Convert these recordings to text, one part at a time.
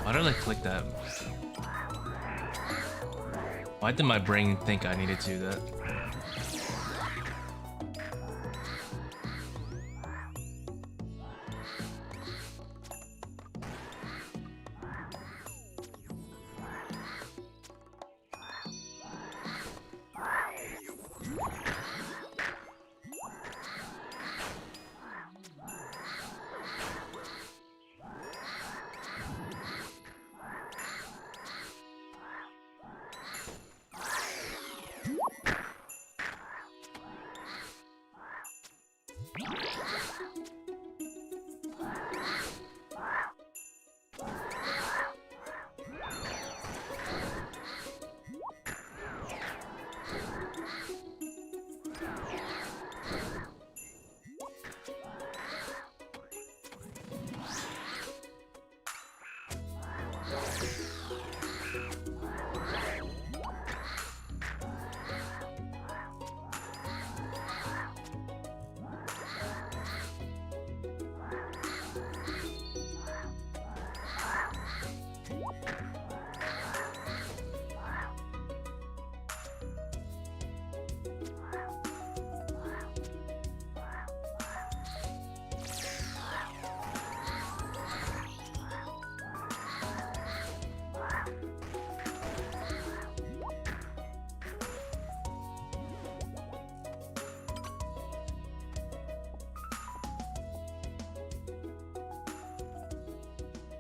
Why did I click that? Why did my brain think I needed to do that?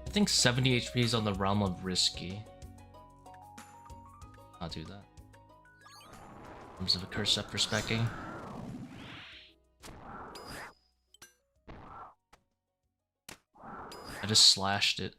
I think 70 HP is on the realm of risky. I'll do that. In terms of accursed sceptre specking. I just slashed it.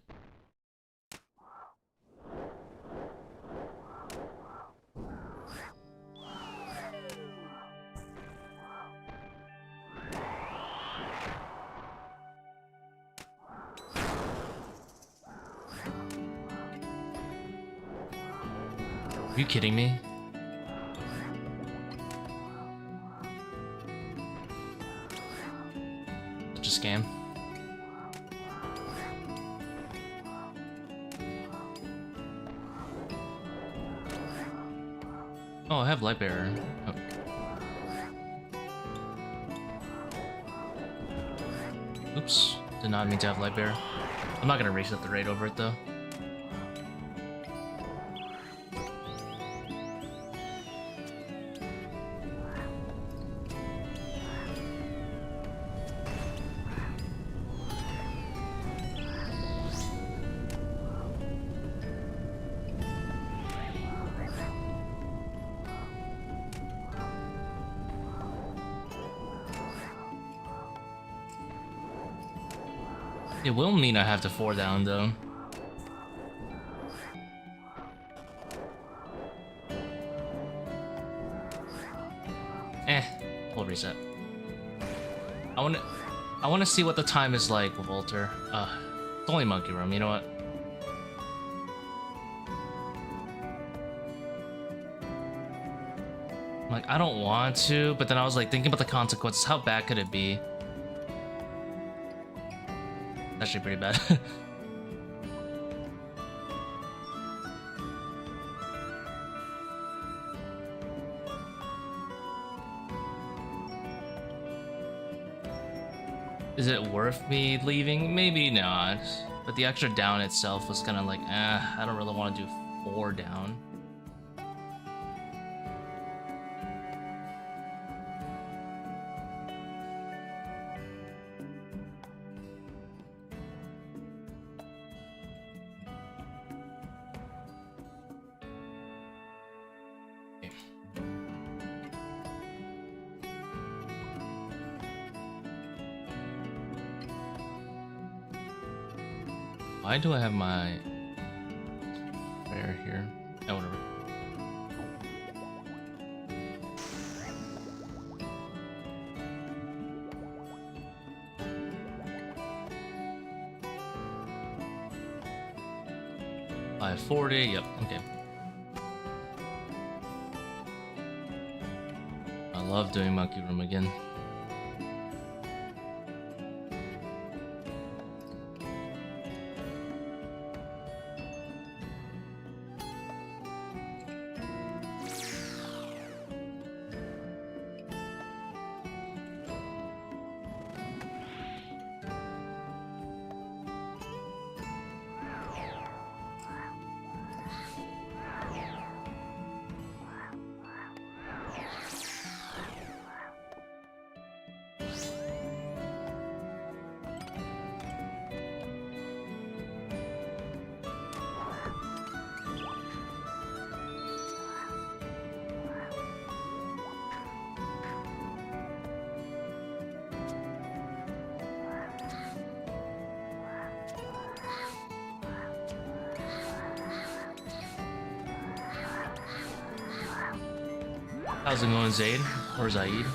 Are you kidding me? Such a scam. Oh, I have light bearer. Oh. Oops, did not mean to have light bearer. I'm not gonna reset the raid over it though. It will mean I have to 4 down though. We'll reset. I wanna see what the time is like with Volter. It's only monkey room, you know what? Like, I don't want to, but then I was like thinking about the consequences. How bad could it be? Actually pretty bad. Is it worth me leaving? Maybe not. But the extra down itself was kind of like, I don't really want to do 4 down. Why do I have my bear here? Oh, whatever. 540. Yep. Okay. I love doing monkey room again. How's it going, Zaid? Or Zaid?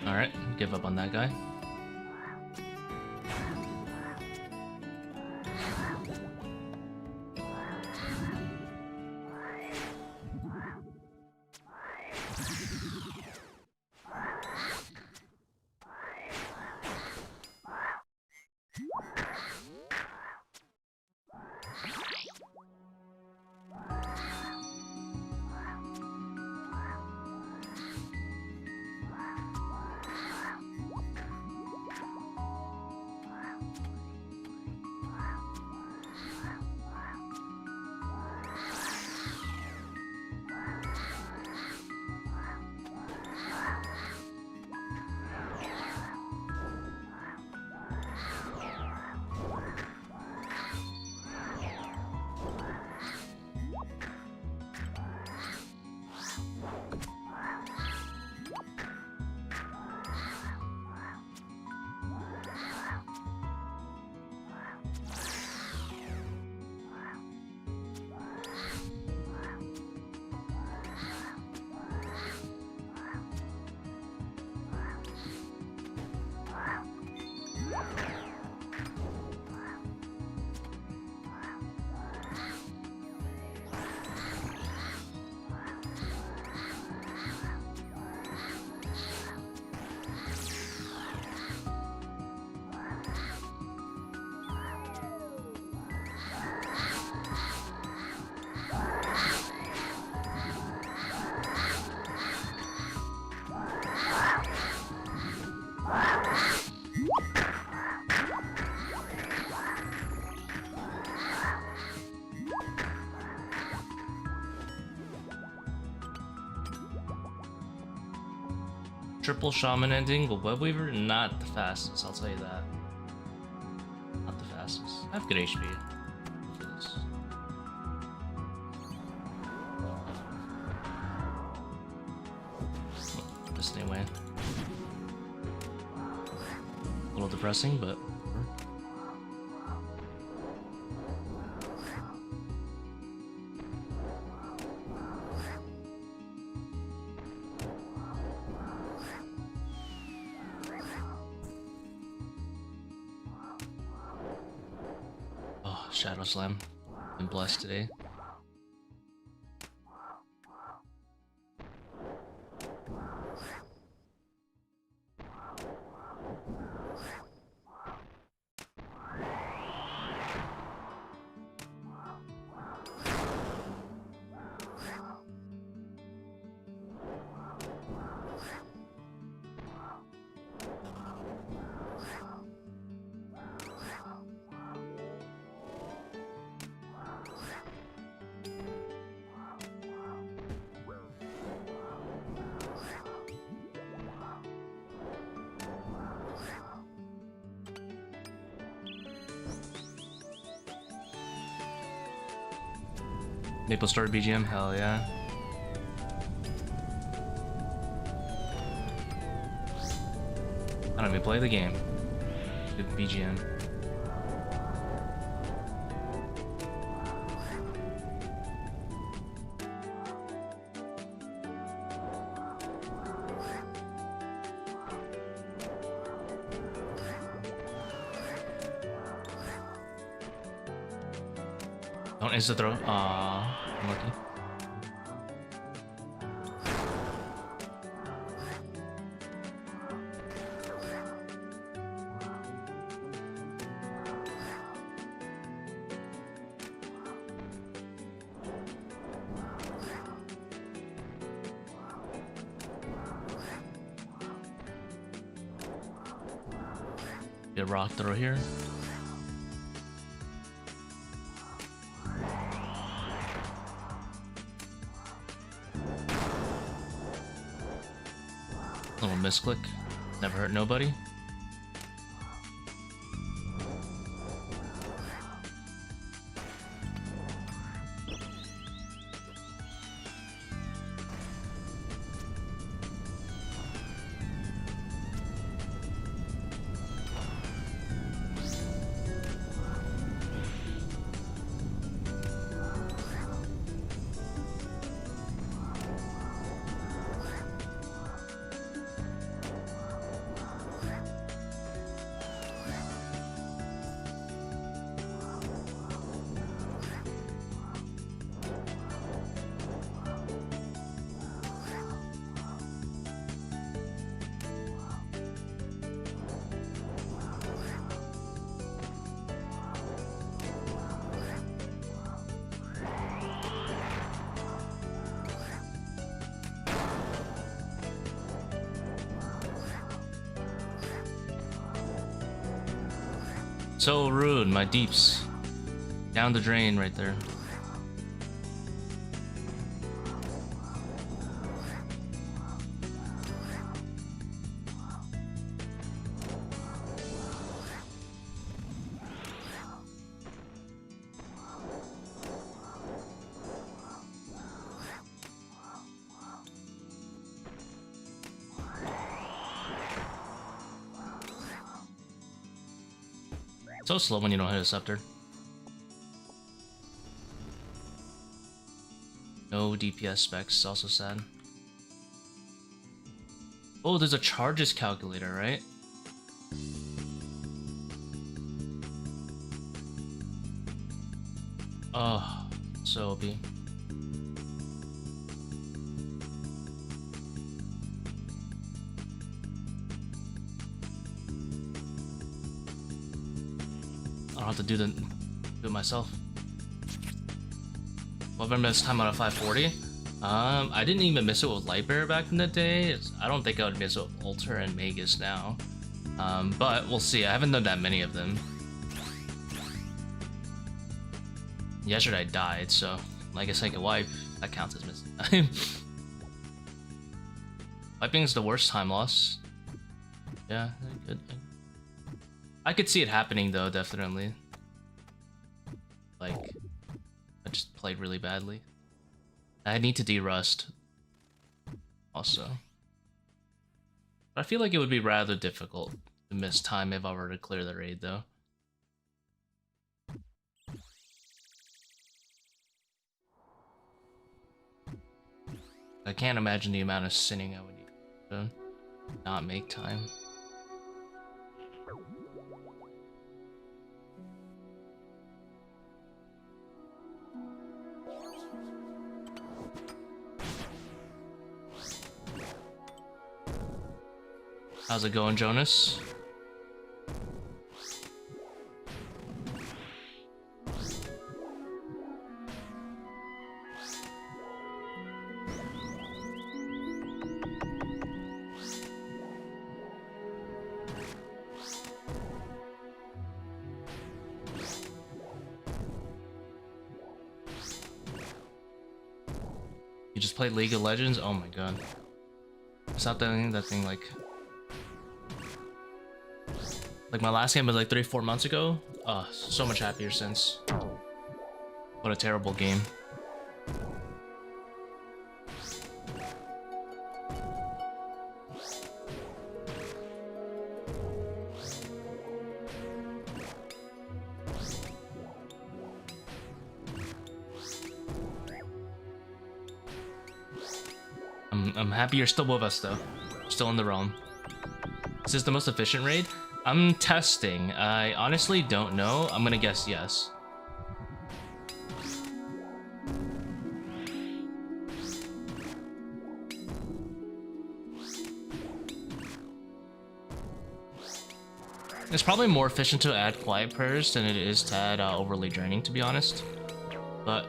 Alright, give up on that guy. Triple shaman ending, but webweaver not the fastest, I'll tell you that. Not the fastest. I have good HP for this. This anyway. A little depressing, but Shadow Slam. Been blessed today. Maple Story BGM, hell yeah. I don't even play the game. Good BGM. Don't insta throw. Aww, unlucky. Get a rock throw here. Little misclick. Never hurt nobody. So rude, my deeps. Down the drain right there. So slow when you don't hit a scepter. No DPS specs, also sad. Oh, there's a charges calculator, right? Oh, so OP. I don't have to do it myself. What have I missed time out of 540? I didn't even miss it with Lightbearer back in the day. I don't think I would miss it with Altar and Magus now. But we'll see. I haven't done that many of them. Yesterday I died, so I guess I can wipe. That counts as missing time. Wiping is the worst time loss. Yeah, good. I could see it happening though, definitely. Like, I just played really badly. I need to de-rust. Also. But I feel like it would be rather difficult to miss time if I were to clear the raid though. I can't imagine the amount of sinning I would need to not make time. How's it going, Jonas? You just played League of Legends? Oh my god. I stopped doing that thing like my last game was like 3-4 months ago. So much happier since. What a terrible game. I'm happy you're still with us though. Still in the realm. Is this the most efficient raid? I'm testing. I honestly don't know. I'm gonna guess yes. It's probably more efficient to add quiet prayers than it is to add overly draining, to be honest. But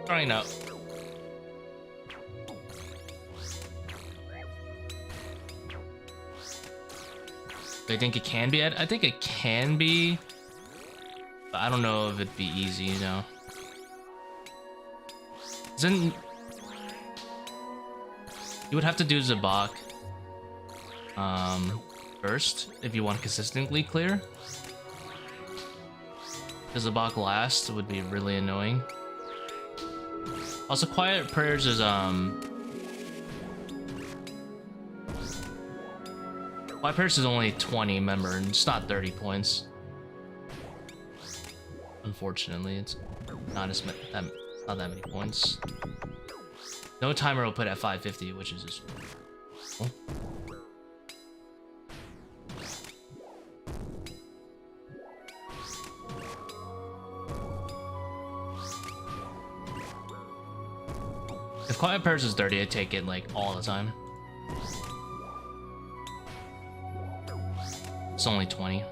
trying out. I think it can be added. I think it can be, but I don't know if it'd be easy, you know. Then you would have to do Zebak first if you want to consistently clear. Because Zebak last would be really annoying. Also, quiet prayers is quiet prayers is only 20, remember, and it's not 30 points. Unfortunately, it's not not that many points. No timer will put at 550, which is just cool. If quiet prayers is 30, I take it like all the time. It's only 20.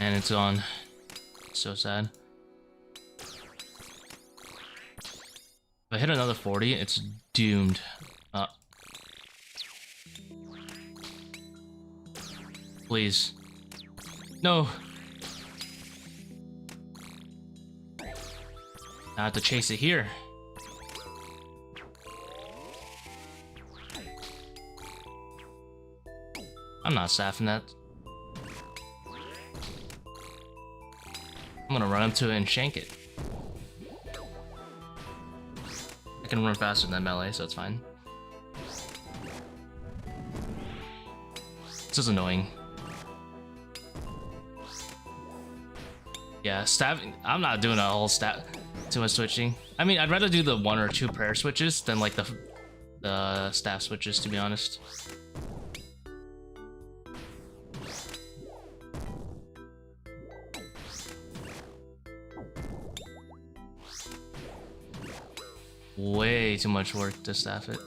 And it's gone. So sad. If I hit another 40, it's doomed. Please. No. I have to chase it here. I'm not staffing that. I'm gonna run up to it and shank it. I can run faster than melee, so it's fine. This is annoying. Yeah, staffing. I'm not doing a whole too much switching. I mean, I'd rather do the 1 or 2 prayer switches than like the staff switches, to be honest. Way too much work to staff it.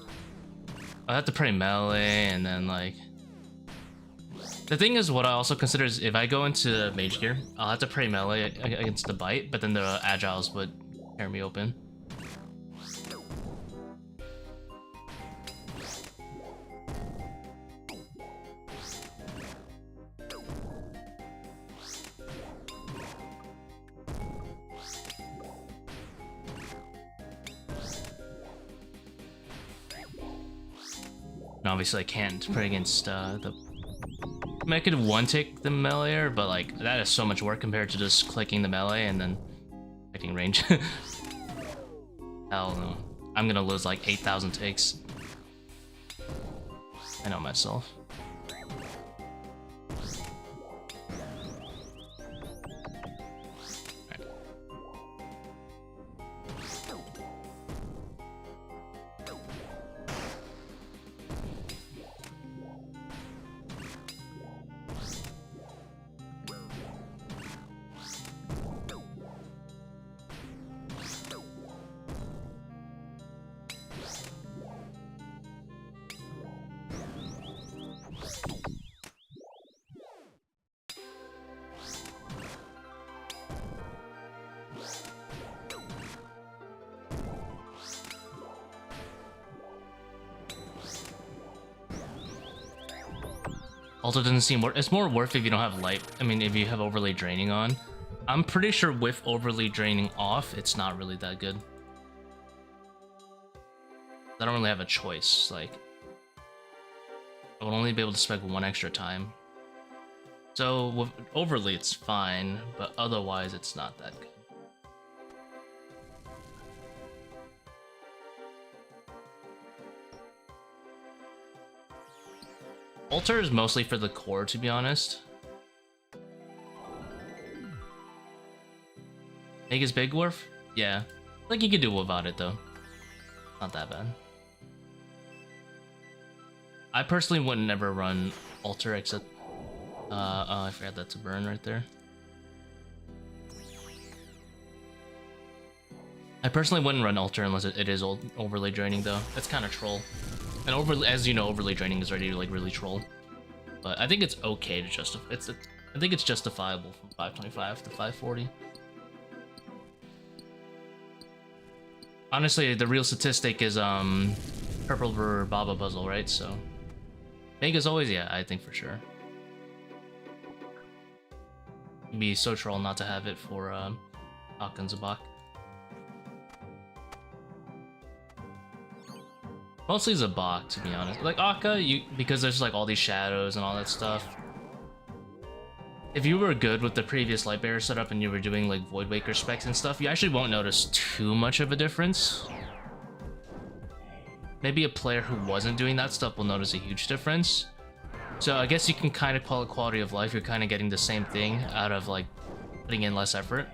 I have to pray melee and then like... The thing is, what I also consider is if I go into mage gear, I'll have to pray melee against the bite, but then the agiles would tear me open. And obviously I can't pray against the... I mean, I could one-tick the meleeer, but like that is so much work compared to just clicking the melee and then picking range. Hell no. I'm gonna lose like 8,000 takes. I know myself. Also doesn't seem worth. It's more worth if you don't have light. I mean, if you have overlay draining on. I'm pretty sure with overlay draining off, it's not really that good. I don't really have a choice. Like, I would only be able to spec one extra time. So with overlay, it's fine, but otherwise, it's not that good. Altar is mostly for the core, to be honest. Make his big dwarf? Yeah. Like, you could do without it, though. Not that bad. I personally would never run Altar except... oh, I forgot that's a burn right there. I personally wouldn't run Altar unless it is overlay draining, though. It's kind of troll. And overlay, as you know, overlay draining is already like really troll. But I think it's okay to justify. I think it's justifiable from 525 to 540. Honestly, the real statistic is purple for Baba puzzle, right? So, Meg is always, yeah, I think for sure. It'd be so troll not to have it for Akkha and Zebak. Mostly Zebak, to be honest. Like Akkha, because there's like all these shadows and all that stuff. If you were good with the previous Lightbearer setup and you were doing like Voidwaker specs and stuff, you actually won't notice too much of a difference. Maybe a player who wasn't doing that stuff will notice a huge difference. So I guess you can kind of call it quality of life. You're kind of getting the same thing out of like putting in less effort.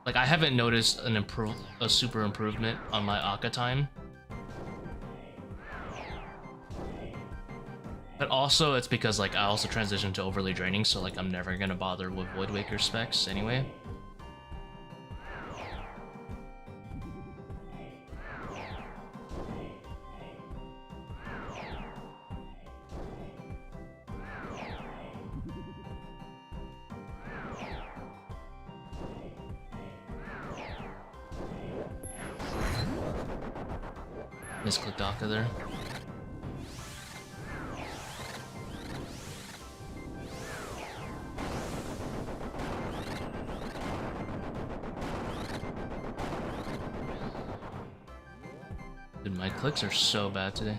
Like I haven't noticed a super improvement on my Akkha time. But also, it's because like I also transitioned to overlay draining, so like I'm never gonna bother with Voidwaker specs anyway. Misclicked Akkha there. Dude, my clicks are so bad today.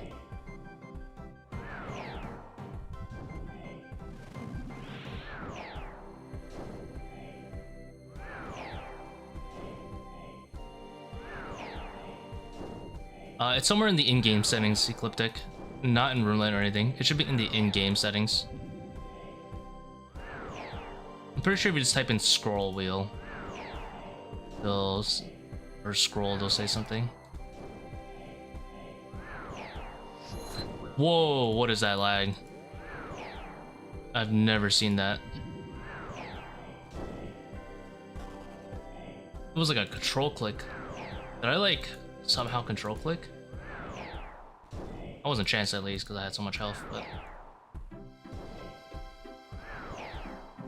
It's somewhere in the in-game settings, Ecliptic. Not in Roomlight or anything. It should be in the in-game settings. I'm pretty sure if you just type in scroll wheel, or scroll, they'll say something. Whoa, what is that lag? I've never seen that. It was like a control click. Did I like somehow control click? I wasn't chance at least because I had so much health, but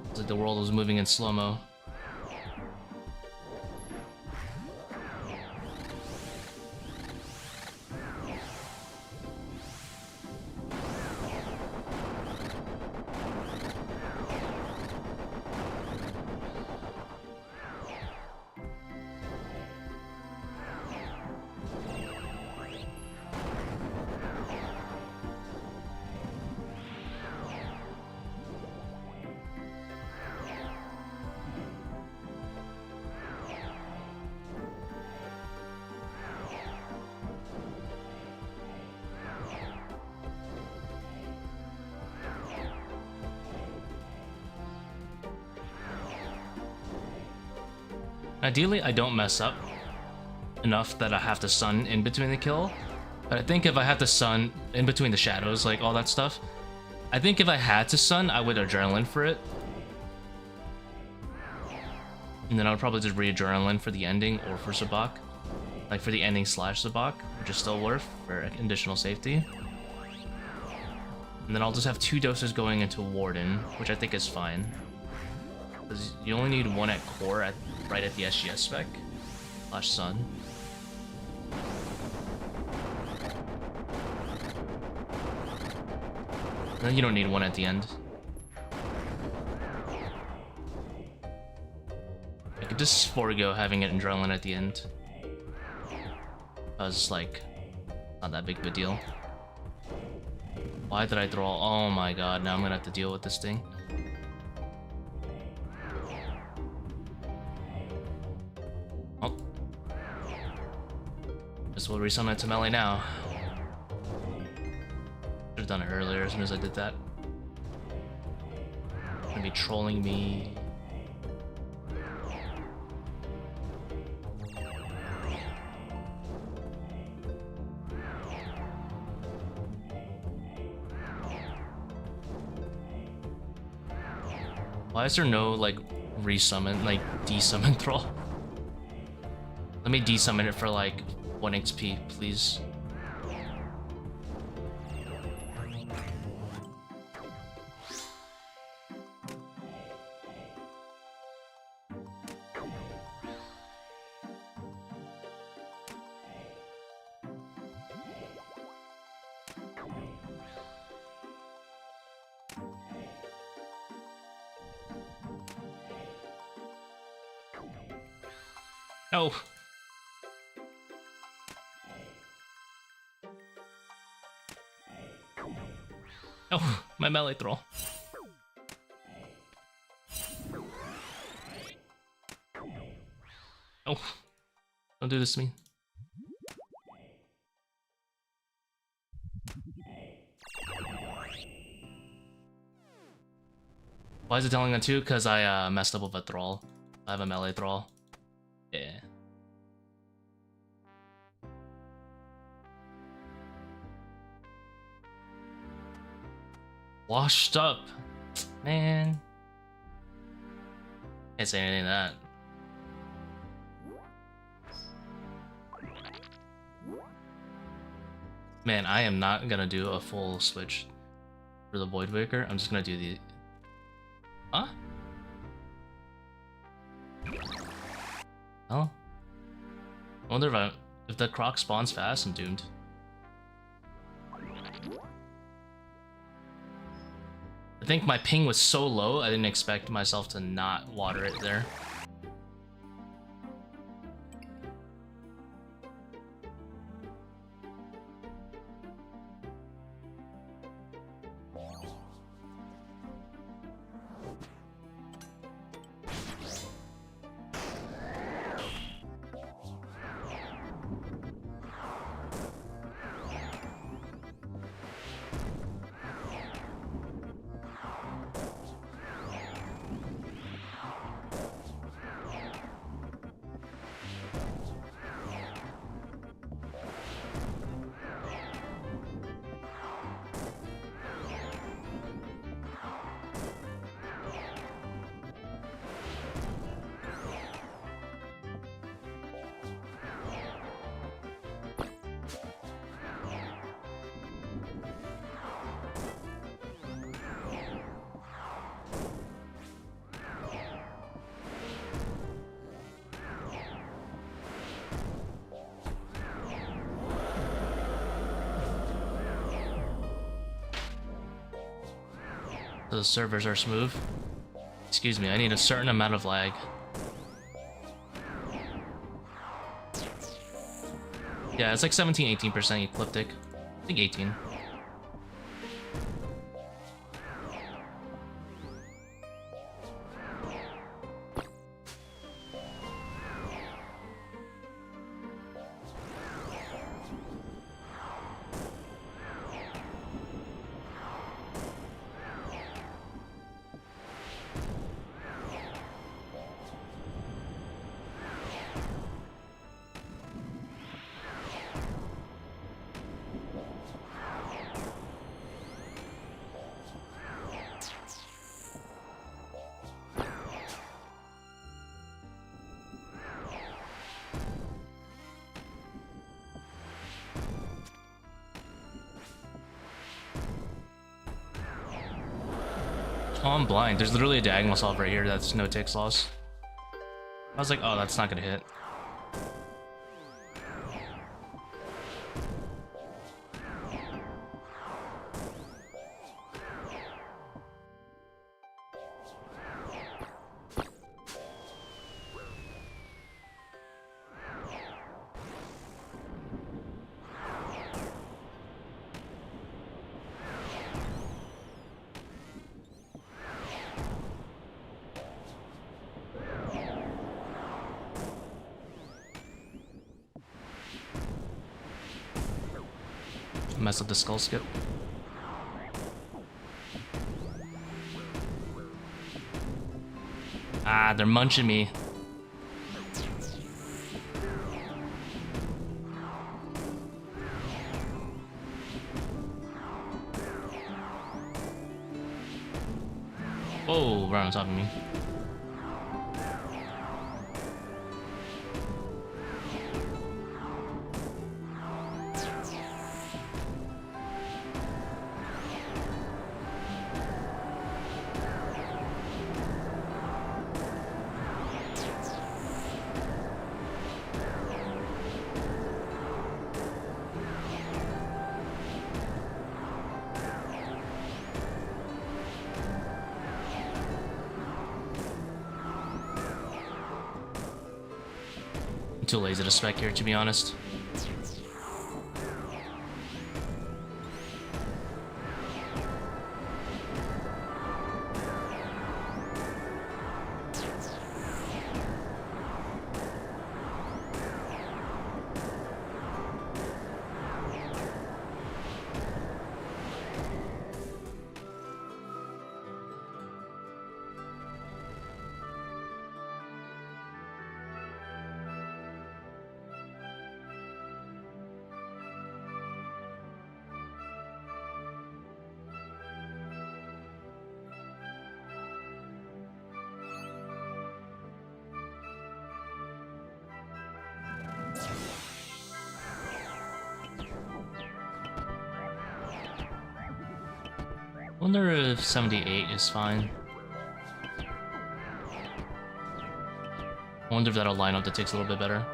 it's like the world was moving in slow-mo. Ideally, I don't mess up enough that I have to stun in between the kill, but I think if I have to stun in between the shadows, like all that stuff, I think if I had to stun, I would adrenaline for it. And then I would probably just re-adrenaline for the ending or for Zebak. Like for the ending / Zebak, which is still worth for additional safety. And then I'll just have 2 doses going into Warden, which I think is fine. Because you only need 1 at core right at the SGS spec / sun. You don't need one at the end. I could just forego having it in Adrenaline at the end. Because, like, not that big of a deal. Why did I throw all? Oh my god, now I'm gonna have to deal with this thing. Oh. Just will resummon it to melee now. Should have done it earlier as soon as I did that. Gonna be trolling me. Why is there no, like, resummon, like, desummon thrall? Let me desummon it for, like, 1 XP, please. No. Oh, my melee thrall. Oh, don't do this to me. Why is it telling on 2? Because I messed up with a thrall. I have a melee thrall. Yeah. Washed up. Man. Can't say anything to that. Man, I am not gonna do a full switch for the Void Waker. I'm just gonna do the... Huh? Oh. I wonder if the croc spawns fast, I'm doomed. I think my ping was so low, I didn't expect myself to not water it there. The servers are smooth. Excuse me, I need a certain amount of lag. Yeah, it's like 17-18% ecliptic. I think 18. Oh, I'm blind. There's literally a diagonal solve right here that's no ticks loss. I was like, oh, that's not gonna hit. Mess up the skull skip. Ah, they're munching me. Whoa, right on top of me. I'm too lazy to spec here, to be honest. Wonder if 78 is fine. I wonder if that'll line up the ticks a little bit better.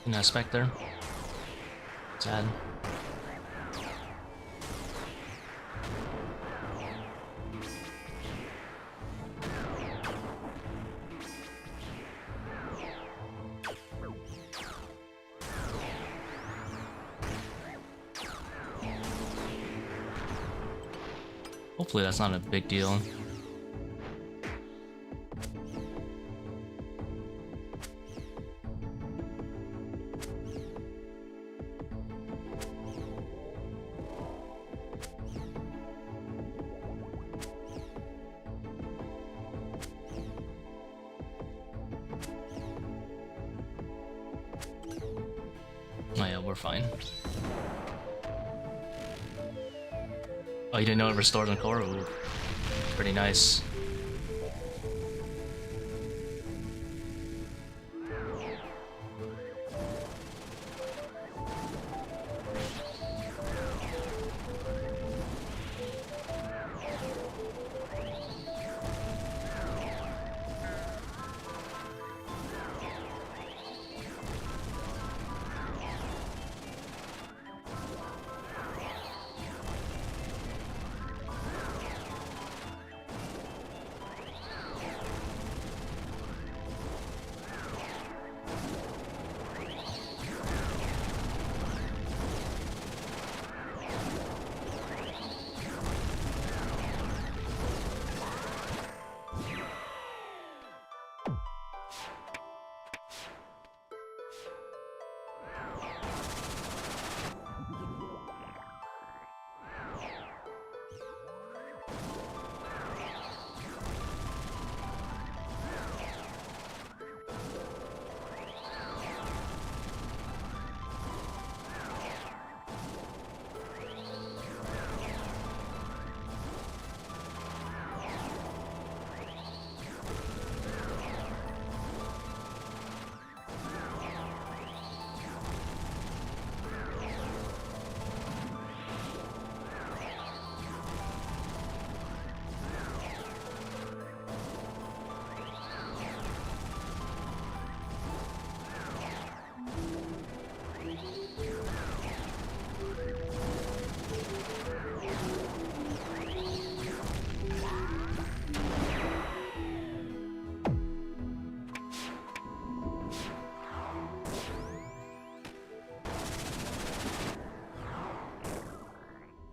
An aspect there. Sad. Hopefully that's not a big deal. Oh yeah, we're fine. Oh, you didn't know it restored on core? Ooh, pretty nice.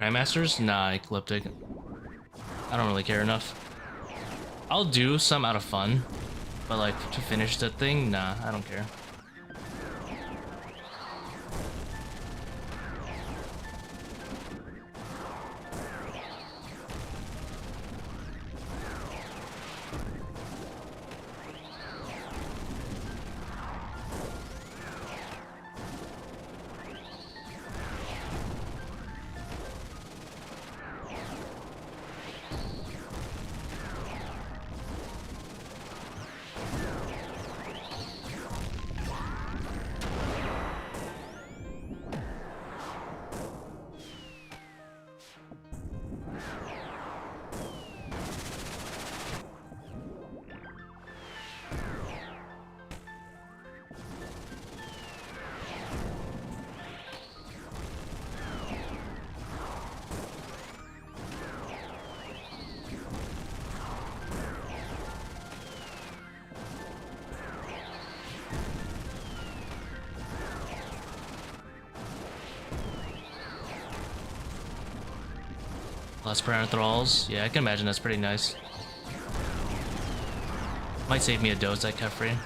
Grandmasters? Nah, Ecliptic. I don't really care enough. I'll do some out of fun, but like to finish the thing, nah, I don't care. Less prayer thralls. Yeah, I can imagine that's pretty nice. Might save me a dose at Kephri.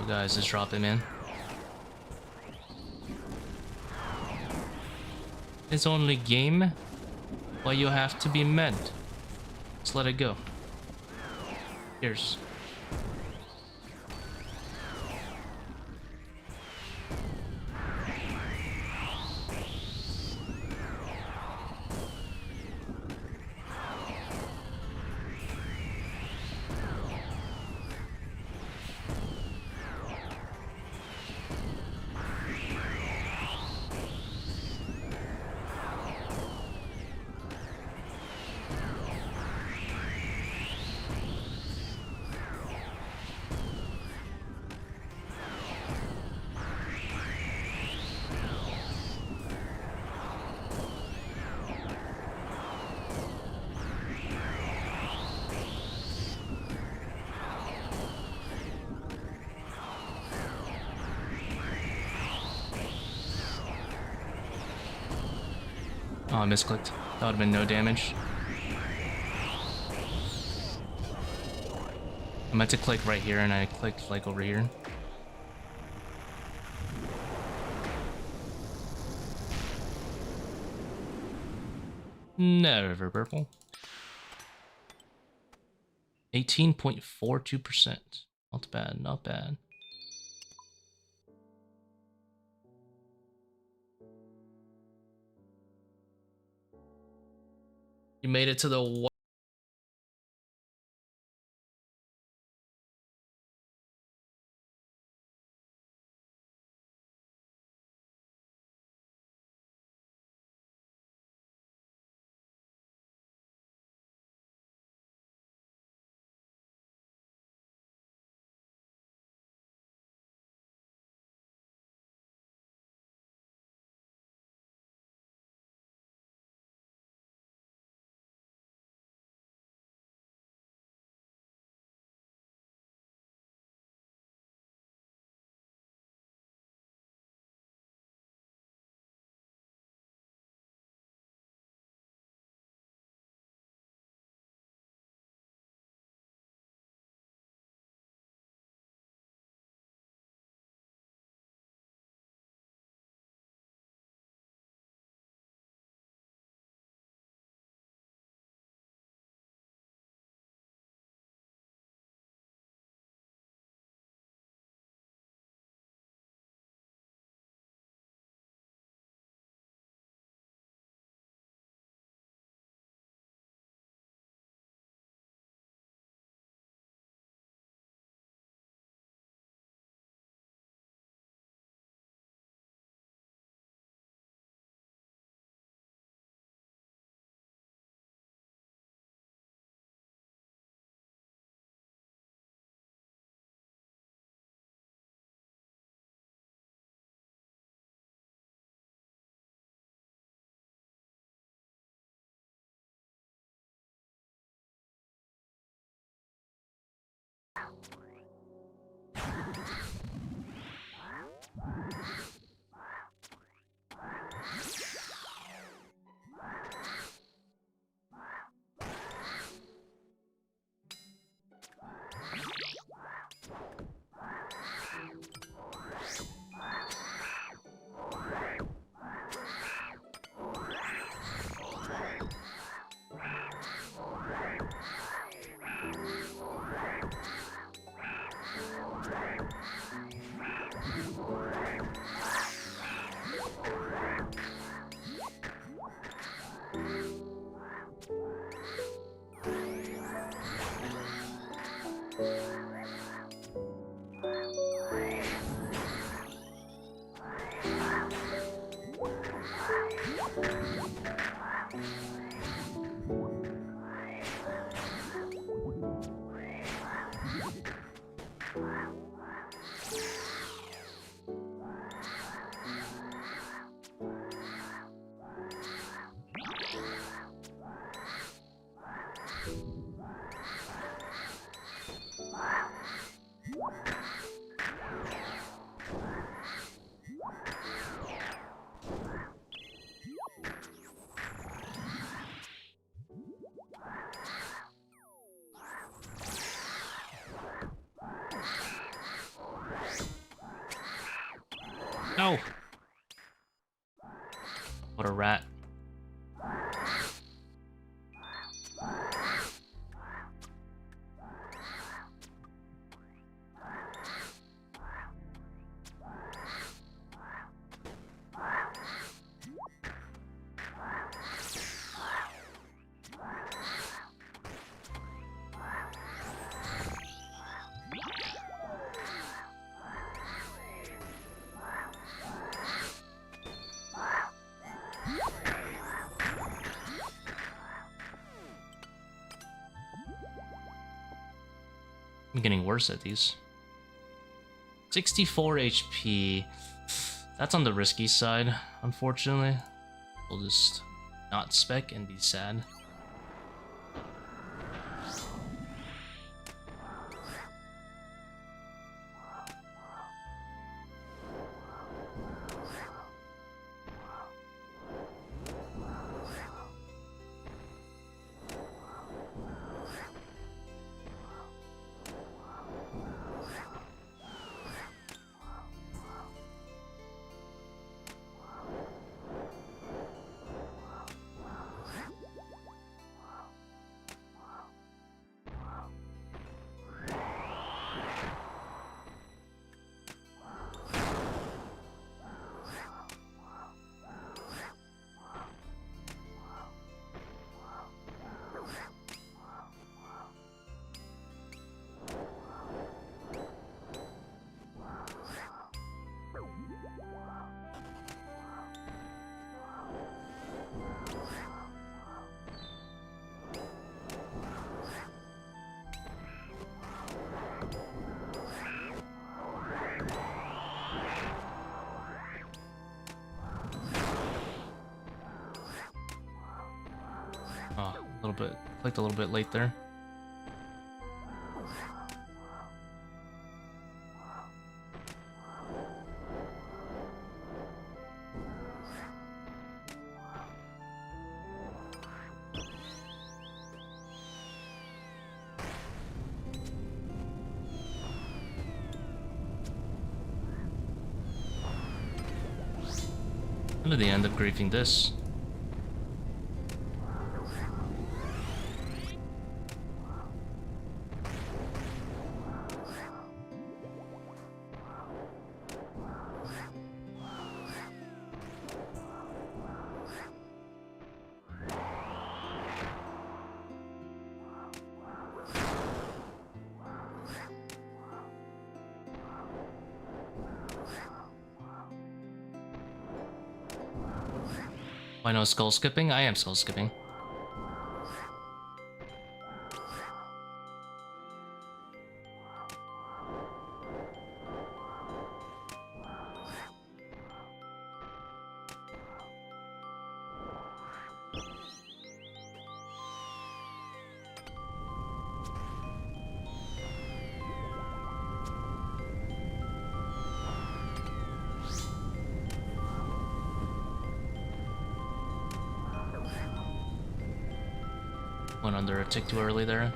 Guys, just drop him in. It's only game Well, you have to be meant. Just let it go. Cheers. Oh, I misclicked. That would have been no damage. I meant to click right here and I clicked like over here. Never purple. 18.42%. Not bad, not bad. You made it to the No! What a rat. I'm getting worse at these. 64 HP. That's on the risky side, unfortunately. We'll just not spec and be sad. Oh, a little bit, clicked a little bit late there. When did they end up griefing this? I know skull skipping? I am skull skipping. Went under a tick too early there.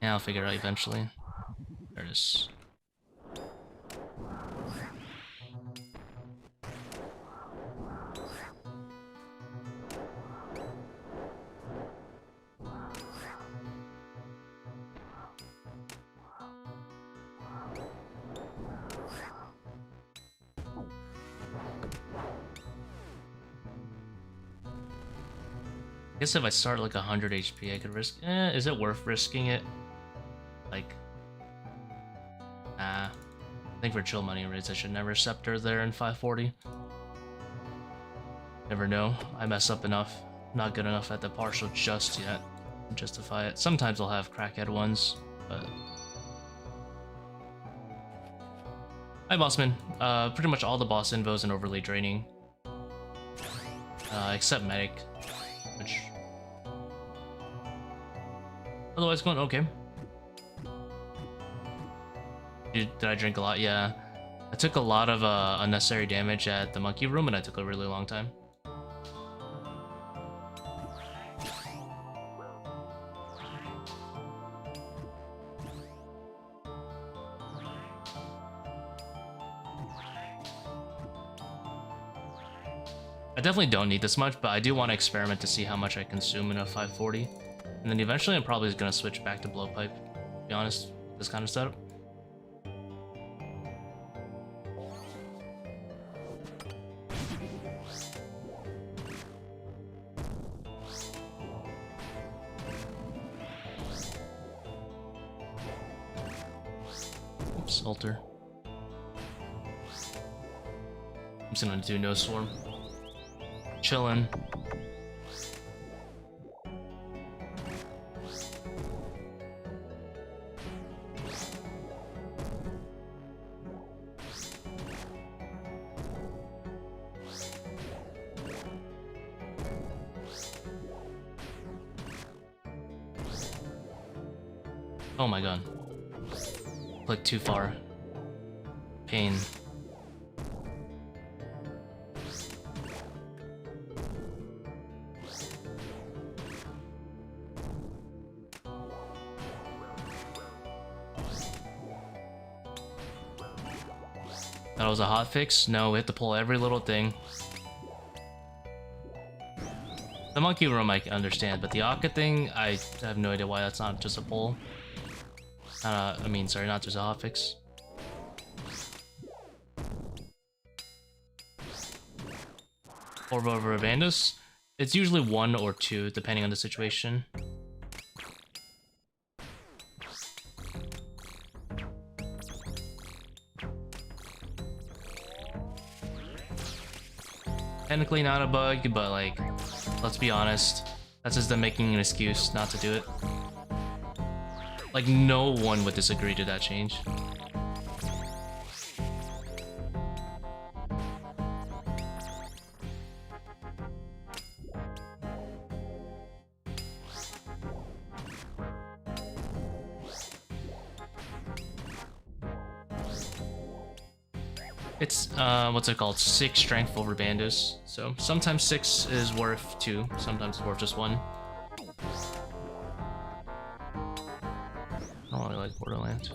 Yeah, I'll figure it out eventually. There it is. I guess if I start like 100 HP, I could risk. Is it worth risking it? Like, I think for chill money rates, I should never scepter there in 540. Never know. I mess up enough. Not good enough at the partial just yet to justify it. Sometimes I'll have crackhead ones, but. Hi, Bossman. Pretty much all the boss invos and overly draining, except medic. Which otherwise going okay. Did I drink a lot? Yeah. I took a lot of unnecessary damage at the monkey room and I took a really long time. I definitely don't need this much, but I do want to experiment to see how much I consume in a 540. And then eventually I'm probably going to switch back to blowpipe, to be honest, this kind of setup. Oops, alter. I'm just gonna do no swarm. Chillin'. Oh my god. Click too far. Pain. That was a hotfix? No, we have to pull every little thing. The monkey room I can understand, but the Akkha thing, I have no idea why that's not just a pull. Sorry, not just a hotfix. Orb over Bandus? It's usually 1 or 2, depending on the situation. Technically not a bug, but like, let's be honest, that's just them making an excuse not to do it. Like, no one would disagree to that change. It's, what's it called? 6 strength over Bandus. So sometimes 6 is worth 2, sometimes it's worth just 1. I don't really like Borderlands.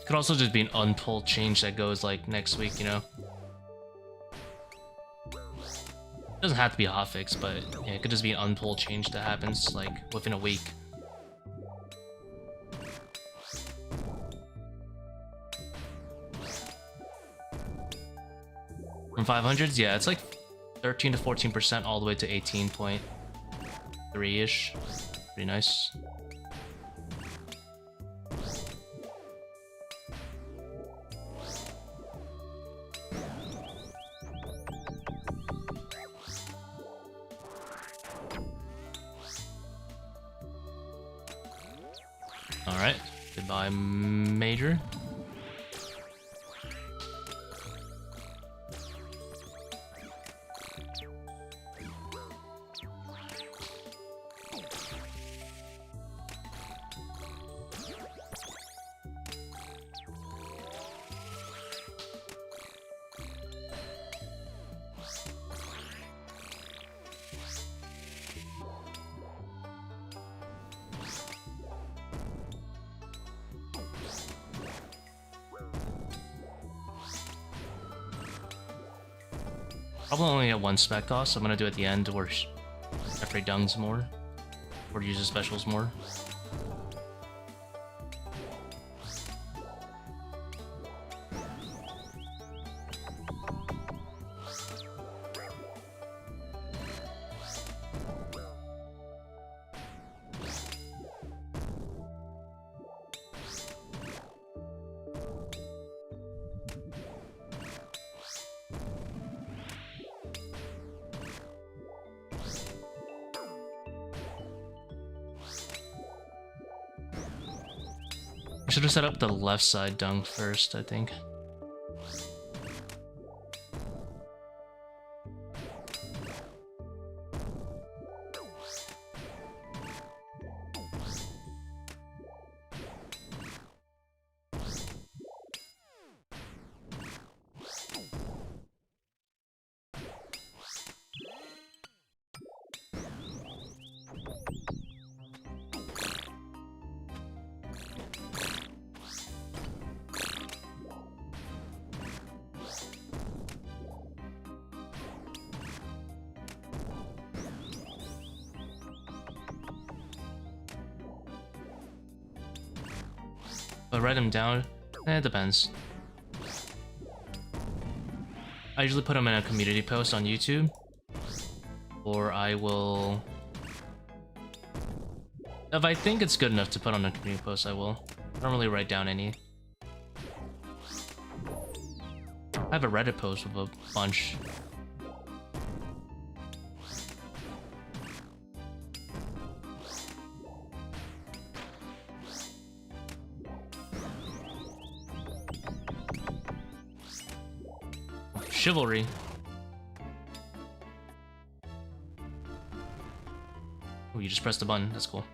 Could also just be an unpulled change that goes like next week, you know? It doesn't have to be a hotfix, but yeah, it could just be an unpulled change that happens like within a week. From 500s, yeah, it's like 13 to 14% all the way to 18.3-ish. Pretty nice. Alright, goodbye, Major. Probably only get 1 spec cost, so I'm gonna do it at the end where Kephri dungs more, or uses specials more. I should have set up the left side dung first, I think. But write them down? It depends. I usually put them in a community post on YouTube. Or I will... If I think it's good enough to put on a community post, I will. I don't really write down any. I have a Reddit post with a bunch. Chivalry. Oh, you just pressed the button. That's cool.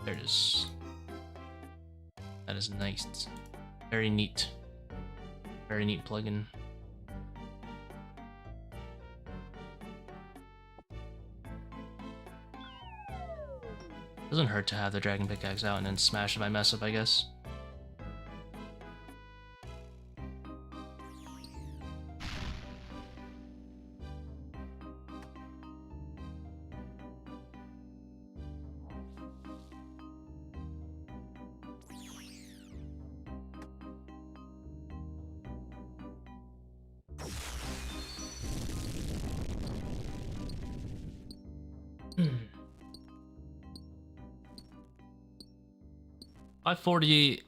There it is. That is nice. Very neat. Very neat plugin. Doesn't hurt to have the dragon pickaxe out and then smash if I mess up, I guess. $540.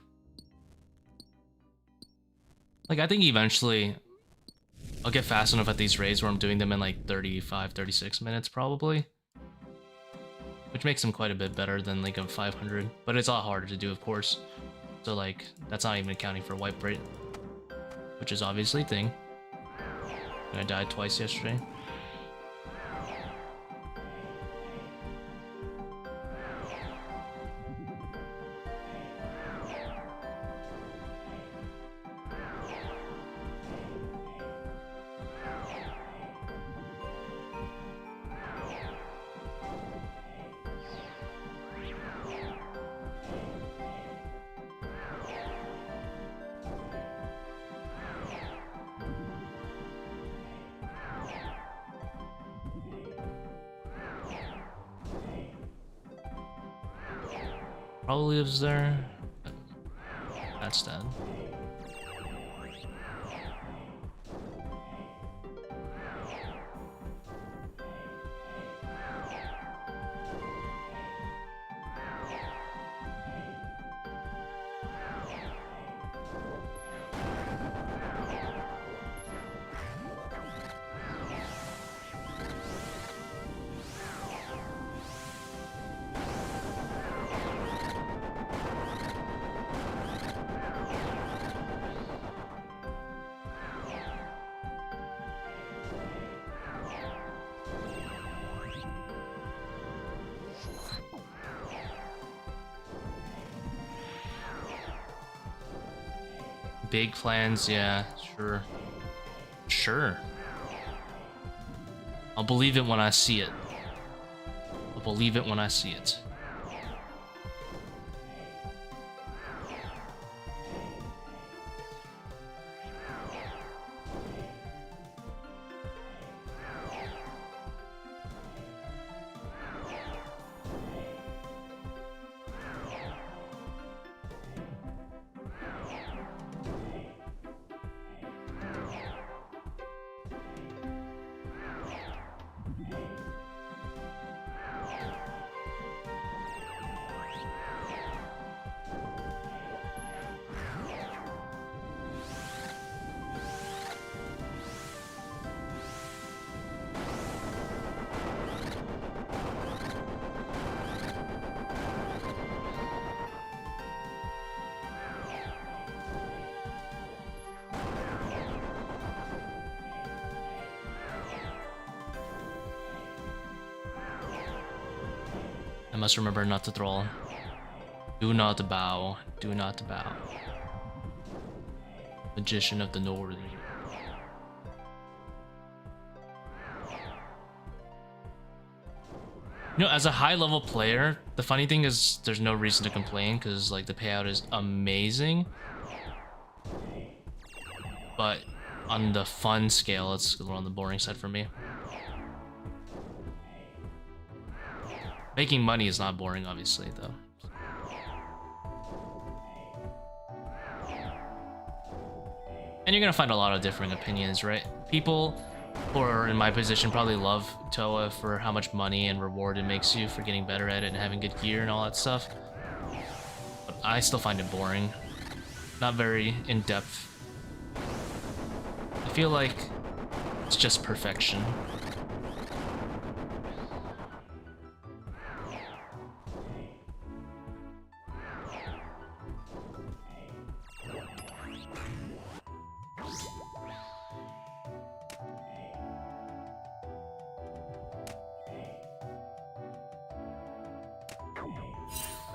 Like, I think eventually I'll get fast enough at these raids where I'm doing them in like 35, 36 minutes probably. Which makes them quite a bit better than like a 500. But it's a lot harder to do, of course. So like, that's not even accounting for wipe rate. Which is obviously a thing. And I died twice yesterday. Probably lives there. That's dead. Big plans, yeah, sure. Sure. I'll believe it when I see it. I'll believe it when I see it. I must remember not to thrall. Do not bow. Do not bow. Magician of the North. You know, as a high-level player, the funny thing is there's no reason to complain because like the payout is amazing. But on the fun scale, it's on the boring side for me. Making money is not boring, obviously, though. And you're gonna find a lot of differing opinions, right? People who are in my position probably love ToA for how much money and reward it makes you for getting better at it and having good gear and all that stuff. But I still find it boring. Not very in-depth. I feel like it's just perfection.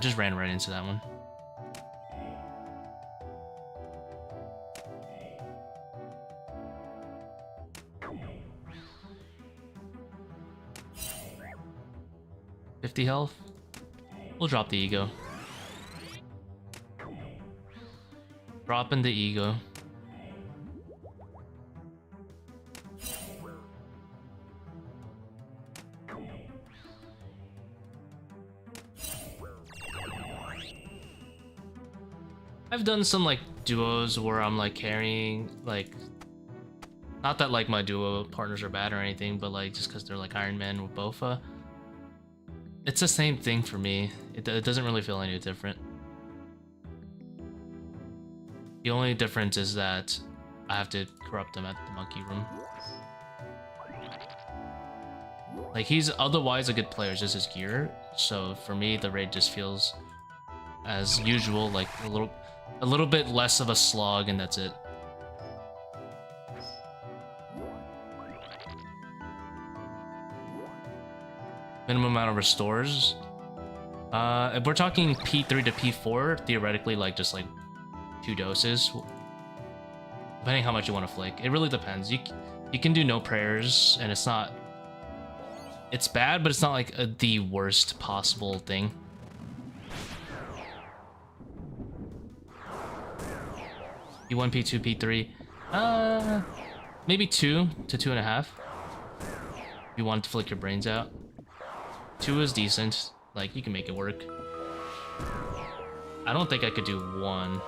Just ran right into that one. $50 health. We'll drop the ego. Dropping the ego. I've done some like duos where I'm like carrying, like, not that like my duo partners are bad or anything, but like just because they're like Iron Man with Bofa. It's the same thing for me. It doesn't really feel any different. The only difference is that I have to corrupt them at the monkey room. Like, he's otherwise a good player, it's just his gear. So for me, the raid just feels as usual, like a little bit less of a slog, and that's it. Minimum amount of restores. If we're talking P3 to P4, theoretically, like just like 2 doses, depending how much you want to flake. It really depends. You can do no prayers, and it's not. It's bad, but it's not like the worst possible thing. P1, P2, P3. Maybe 2 to 2.5. If you want to flick your brains out. 2 is decent. Like, you can make it work. I don't think I could do 1.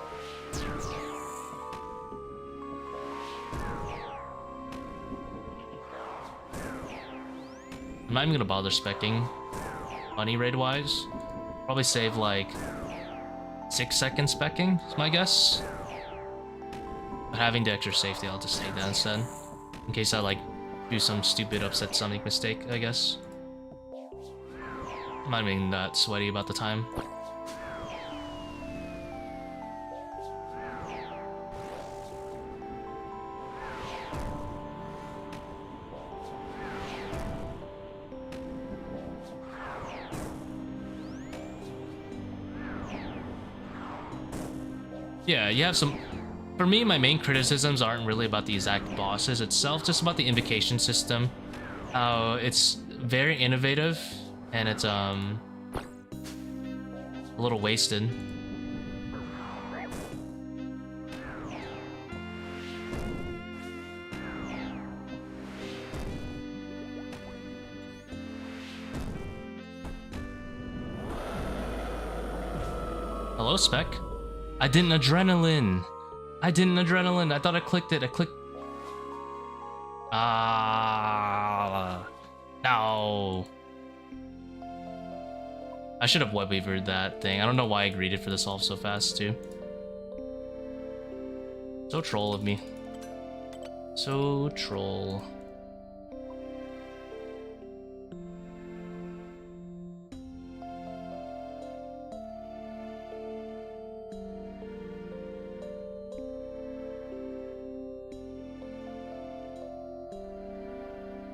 I'm not even gonna bother specking money raid-wise. Probably save like 6 seconds specking, is my guess. But having the extra safety, I'll just take that instead. In case I like do some stupid upset summoning mistake, I guess. I'm not being that sweaty about the time. Yeah, you have some... For me, my main criticisms aren't really about the exact bosses itself, just about the invocation system. How it's very innovative, and it's a little wasted. Hello, Spec. I didn't adrenaline. I thought I clicked it. No. I should have webweavered that thing. I don't know why I greeted for the solve so fast, too. So troll of me. So troll.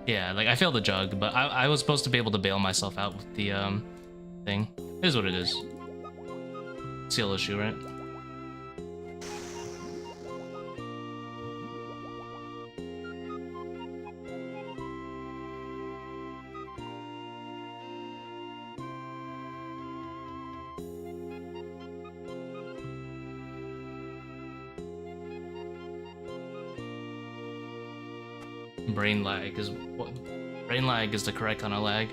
Yeah, like, I failed the jug, but I was supposed to be able to bail myself out with the, thing. It is what it is. Seal issue, right? Brain lag is what? Brain lag is the correct kind of lag.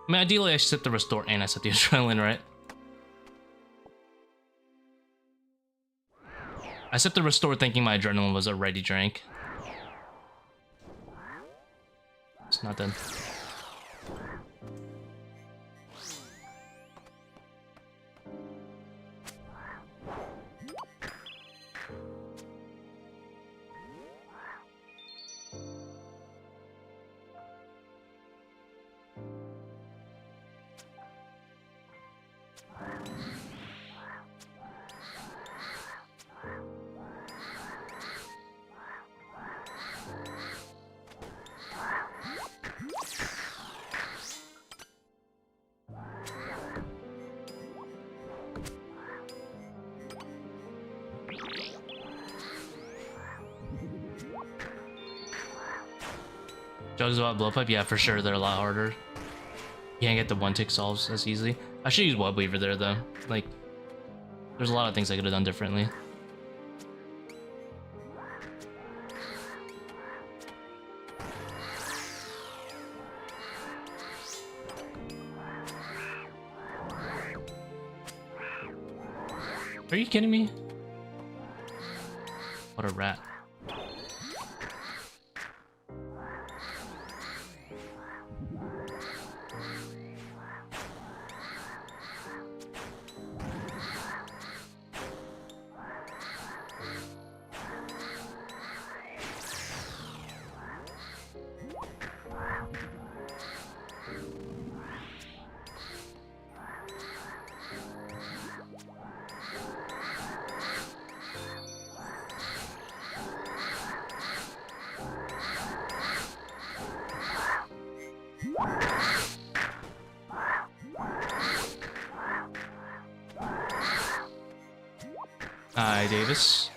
I mean, ideally I set the restore and I set the adrenaline, right? I set the restore thinking my adrenaline was already drank. It's not done. Jokes about blowpipe? Yeah, for sure, they're a lot harder. You can't get the one-tick solves as easily. I should use webweaver there, though. Like, there's a lot of things I could have done differently. Are you kidding me? What a rat. Hi, Davis.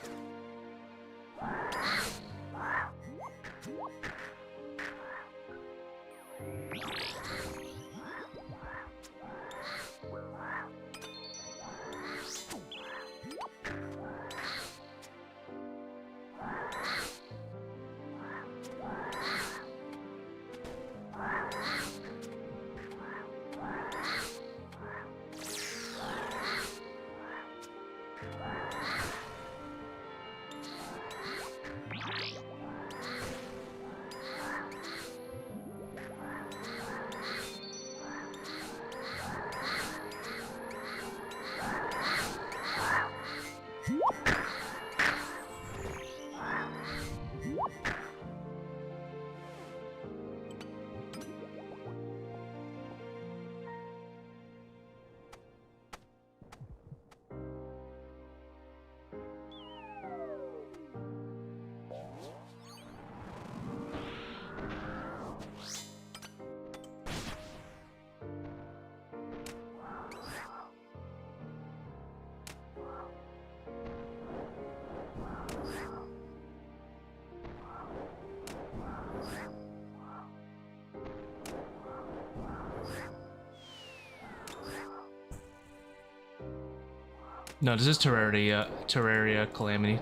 No, this is Terraria Calamity.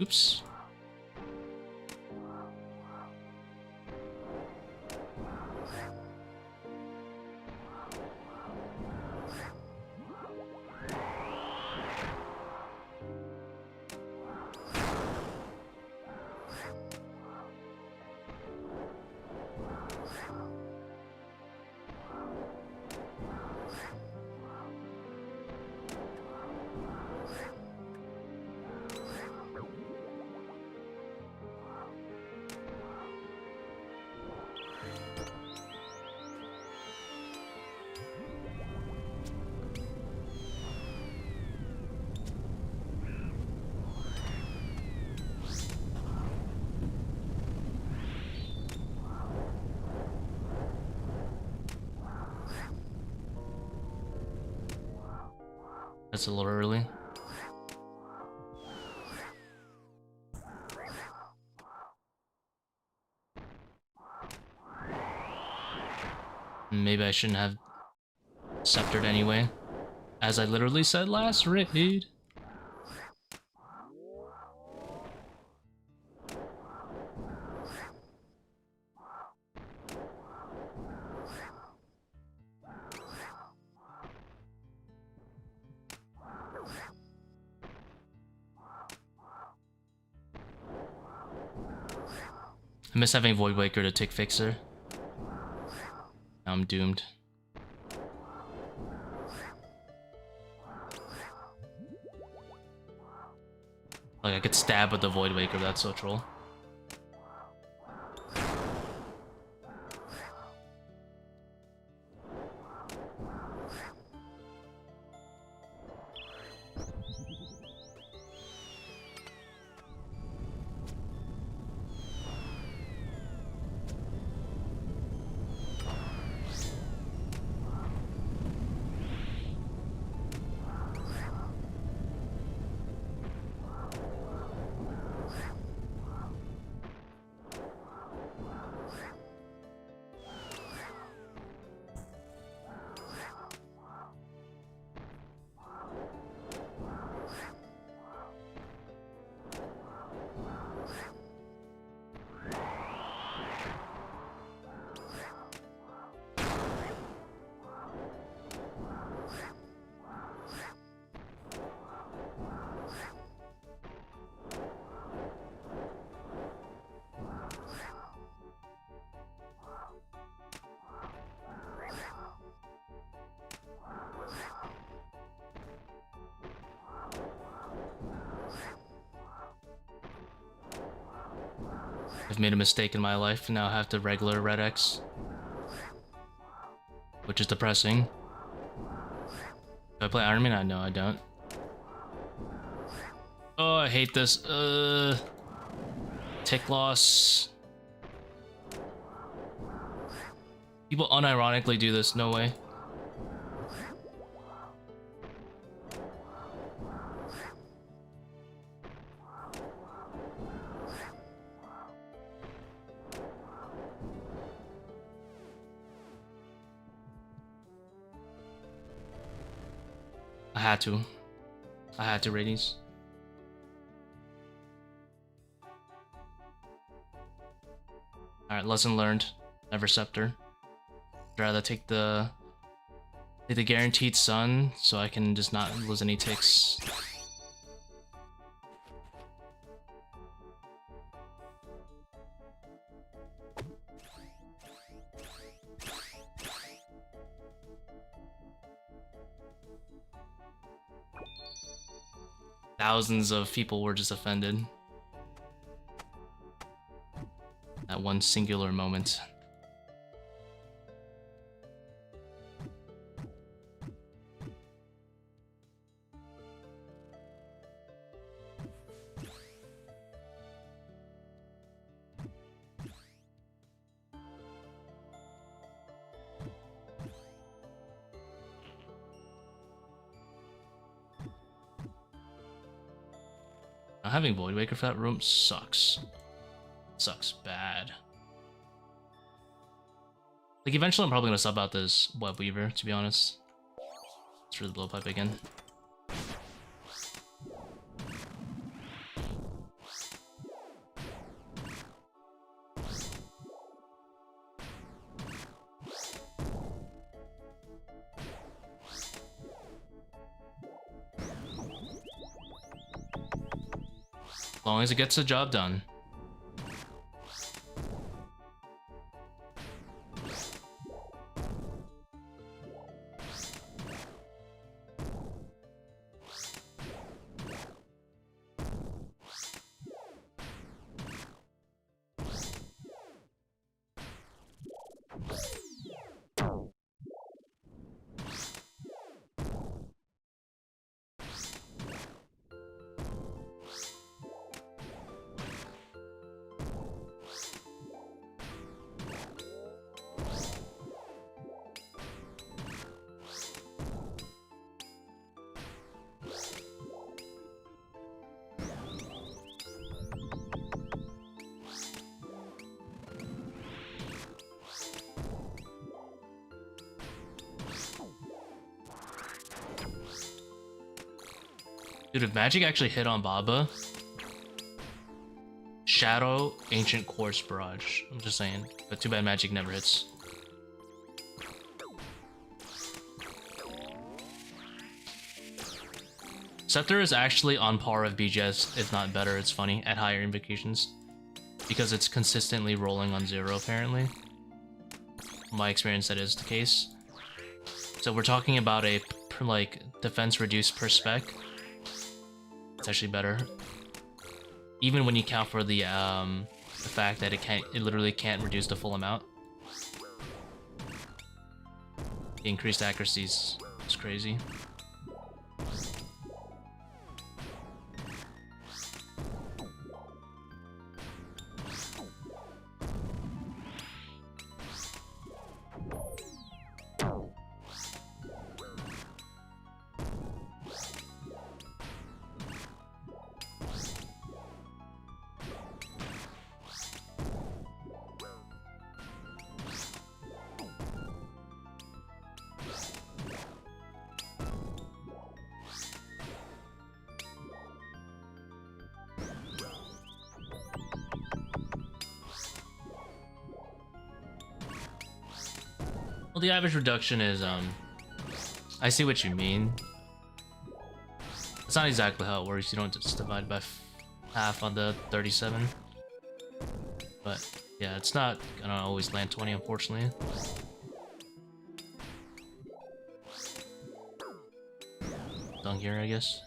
Oops. That's a little early. Maybe I shouldn't have sceptered anyway. As I literally said last raid. I miss having Void Waker to tick fixer. Now I'm doomed. Like I could stab with the Void Waker, that's so troll. I've made a mistake in my life, now I have to regular red X. Which is depressing. Do I play Iron Man? No, I don't. Oh, I hate this. Tick loss. People unironically do this, no way. I had to ratings. Alright, lesson learned. Never scepter. I'd rather take the guaranteed sun so I can just not lose any ticks. Thousands of people were just offended. That one singular moment. Not having Void Waker for that room sucks. Sucks bad. Like, eventually I'm probably gonna sub out this webweaver, to be honest. It's for the blowpipe again. As long as it gets the job done. Dude, if Magic actually hit on Baba, Shadow, Ancient Quartz, Barrage. I'm just saying. But too bad Magic never hits. Sceptre is actually on par with BGS, if not better. It's funny, at higher invocations. because it's consistently rolling on 0 apparently. In my experience, that is the case. So we're talking about a like defense reduced per spec. It's actually better, even when you count for the fact that it literally can't reduce the full amount. The increased accuracy is crazy. Well, the average reduction is, I see what you mean. It's not exactly how it works. You don't just divide by half on the 37. But, yeah, it's not gonna always land 20, unfortunately. Dunk here, I guess.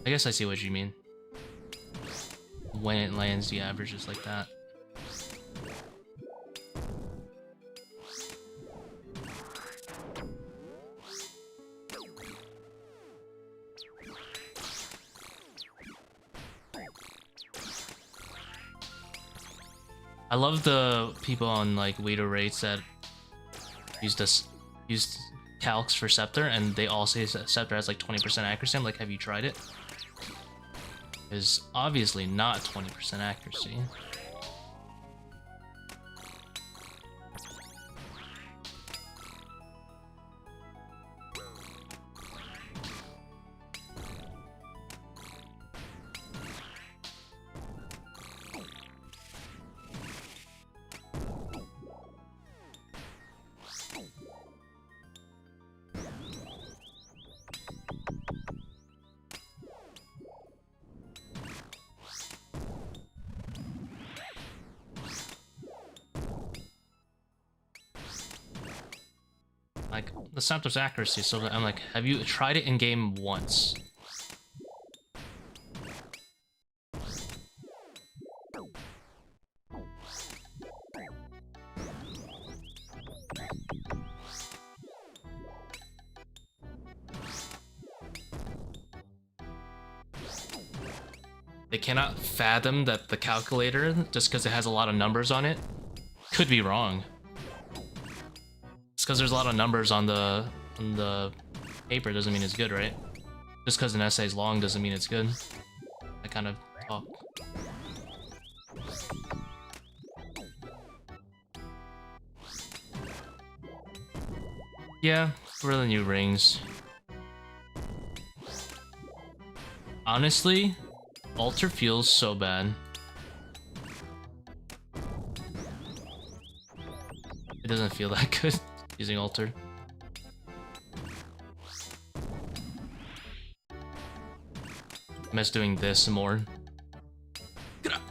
I guess I see what you mean. When it lands, the average is like that. I love the people on like Weeder rates that use calcs for sceptre, and they all say sceptre has like 20% accuracy. I'm like, have you tried it? Is obviously not 20% accuracy. Like, the sceptre's accuracy, so I'm like, have you tried it in game once? They cannot fathom that the calculator, just because it has a lot of numbers on it, could be wrong. Just because there's a lot of numbers on the paper doesn't mean it's good, right? Just because an essay is long doesn't mean it's good. That kind of talk. Yeah, for the new rings. Honestly, Alter feels so bad. It doesn't feel that good using Alter. I miss doing this more. Get up.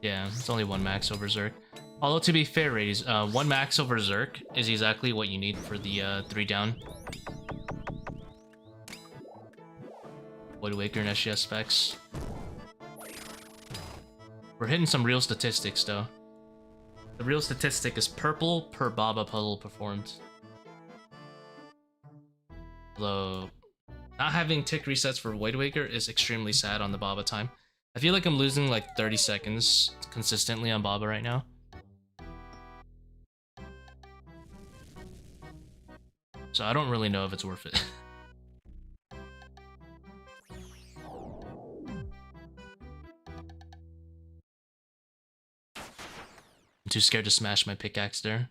Yeah, it's only one max over Zerk. Although, to be fair, ladies, one max over Zerk is exactly what you need for the 3 down. Webweaver and SGS specs. We're hitting some real statistics, though. The real statistic is purple per Baba puzzle performed. Although, not having tick resets for Webweaver is extremely sad on the Baba time. I feel like I'm losing like 30 seconds consistently on Baba right now. So I don't really know if it's worth it. I'm too scared to smash my pickaxe there.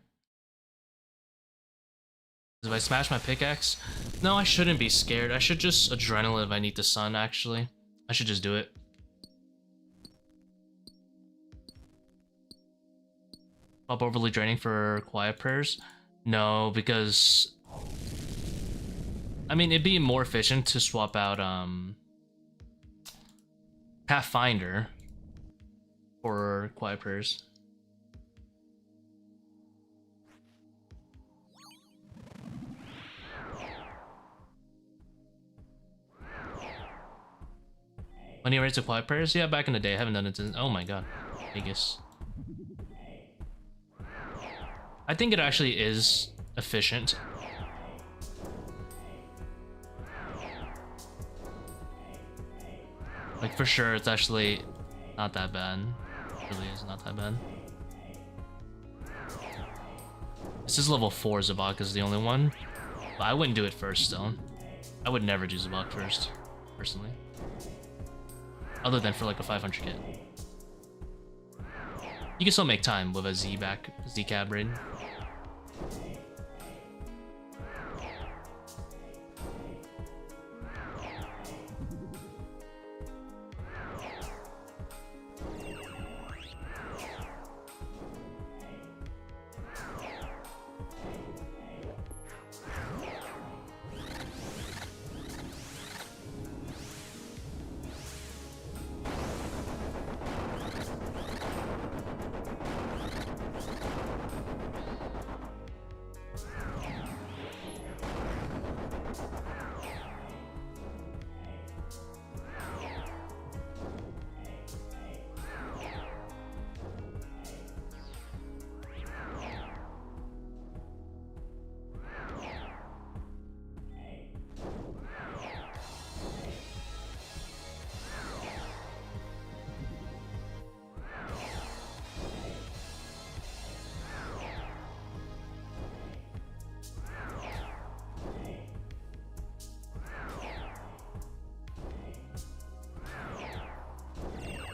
If I smash my pickaxe... No, I shouldn't be scared. I should just adrenaline if I need the sun, actually. I should just do it. Swap overly draining for quiet prayers? No, because I mean it'd be more efficient to swap out Pathfinder for quiet prayers. When he raised to quiet prayers? Yeah, back in the day. I haven't done it since. Oh my god. Vegas. I think it actually is efficient. Like, for sure, it's actually not that bad. It really is not that bad. This is level 4, Zebak is the only one. But I wouldn't do it first, though. I would never do Zebak first, personally. Other than for like a 500 kit. You can still make time with a Z-cab raid.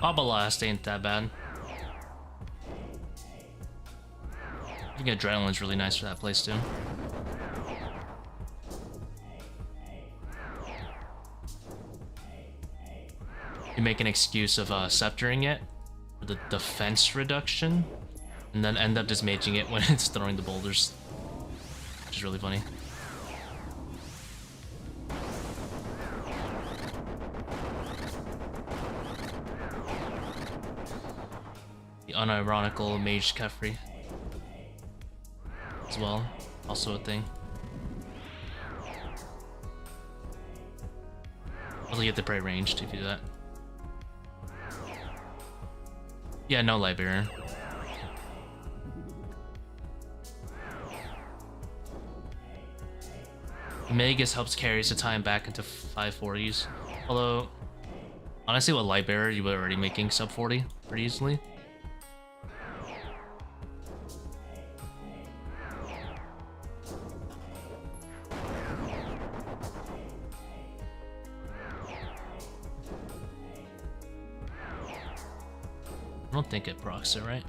Obelast ain't that bad. I think Adrenaline's really nice for that place too. You make an excuse of sceptering it for the defense reduction, and then end up just maging it when it's throwing the boulders, which is really funny. Unironical mage Kephri as well, also a thing. Also, you have to pray ranged if you do that. Yeah, no Librarian. Magus helps carries the time back into 540s. Although, honestly, with Lightbearer, you were already making sub 40 pretty easily. I don't think it procs it, right?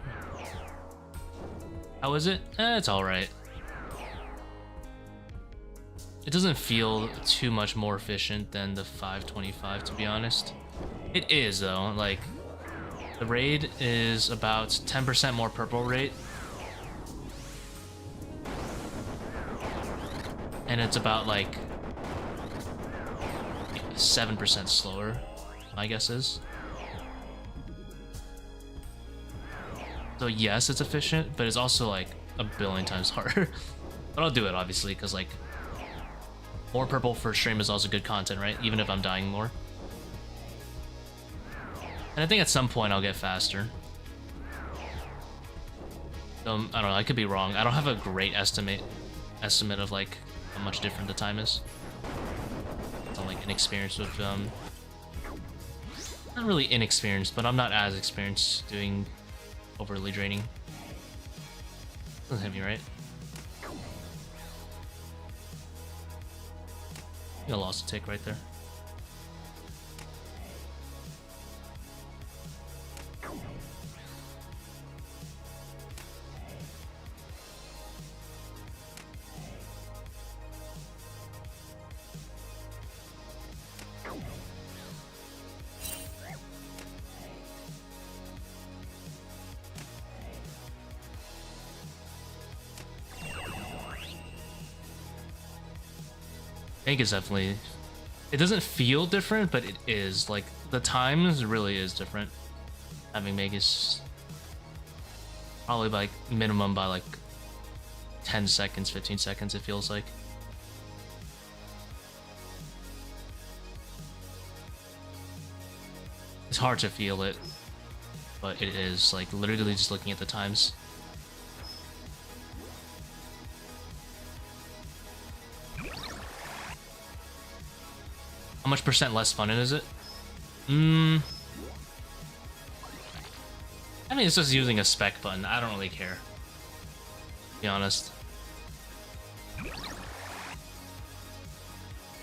How is it? It's alright. It doesn't feel too much more efficient than the 525, to be honest. It is, though. Like, the raid is about 10% more purple rate. And it's about, like, 7% slower, my guess is. So yes, it's efficient, but it's also like a billion times harder. But I'll do it, obviously, because like more purple for stream is also good content, right? Even if I'm dying more. And I think at some point I'll get faster. So I don't know, I could be wrong. I don't have a great estimate of like how much different the time is. I'm like inexperienced with not really inexperienced, but I'm not as experienced doing overly draining. Doesn't hit me, right? I lost a tick right there. think it's definitely... It doesn't feel different, but it is. Like, the times really is different. Having Magus... Probably by minimum by like 10 seconds, 15 seconds, it feels like. It's hard to feel it, but it is, like, literally just looking at the times. How much percent less fun is it? I mean, it's just using a spec button. I don't really care, to be honest.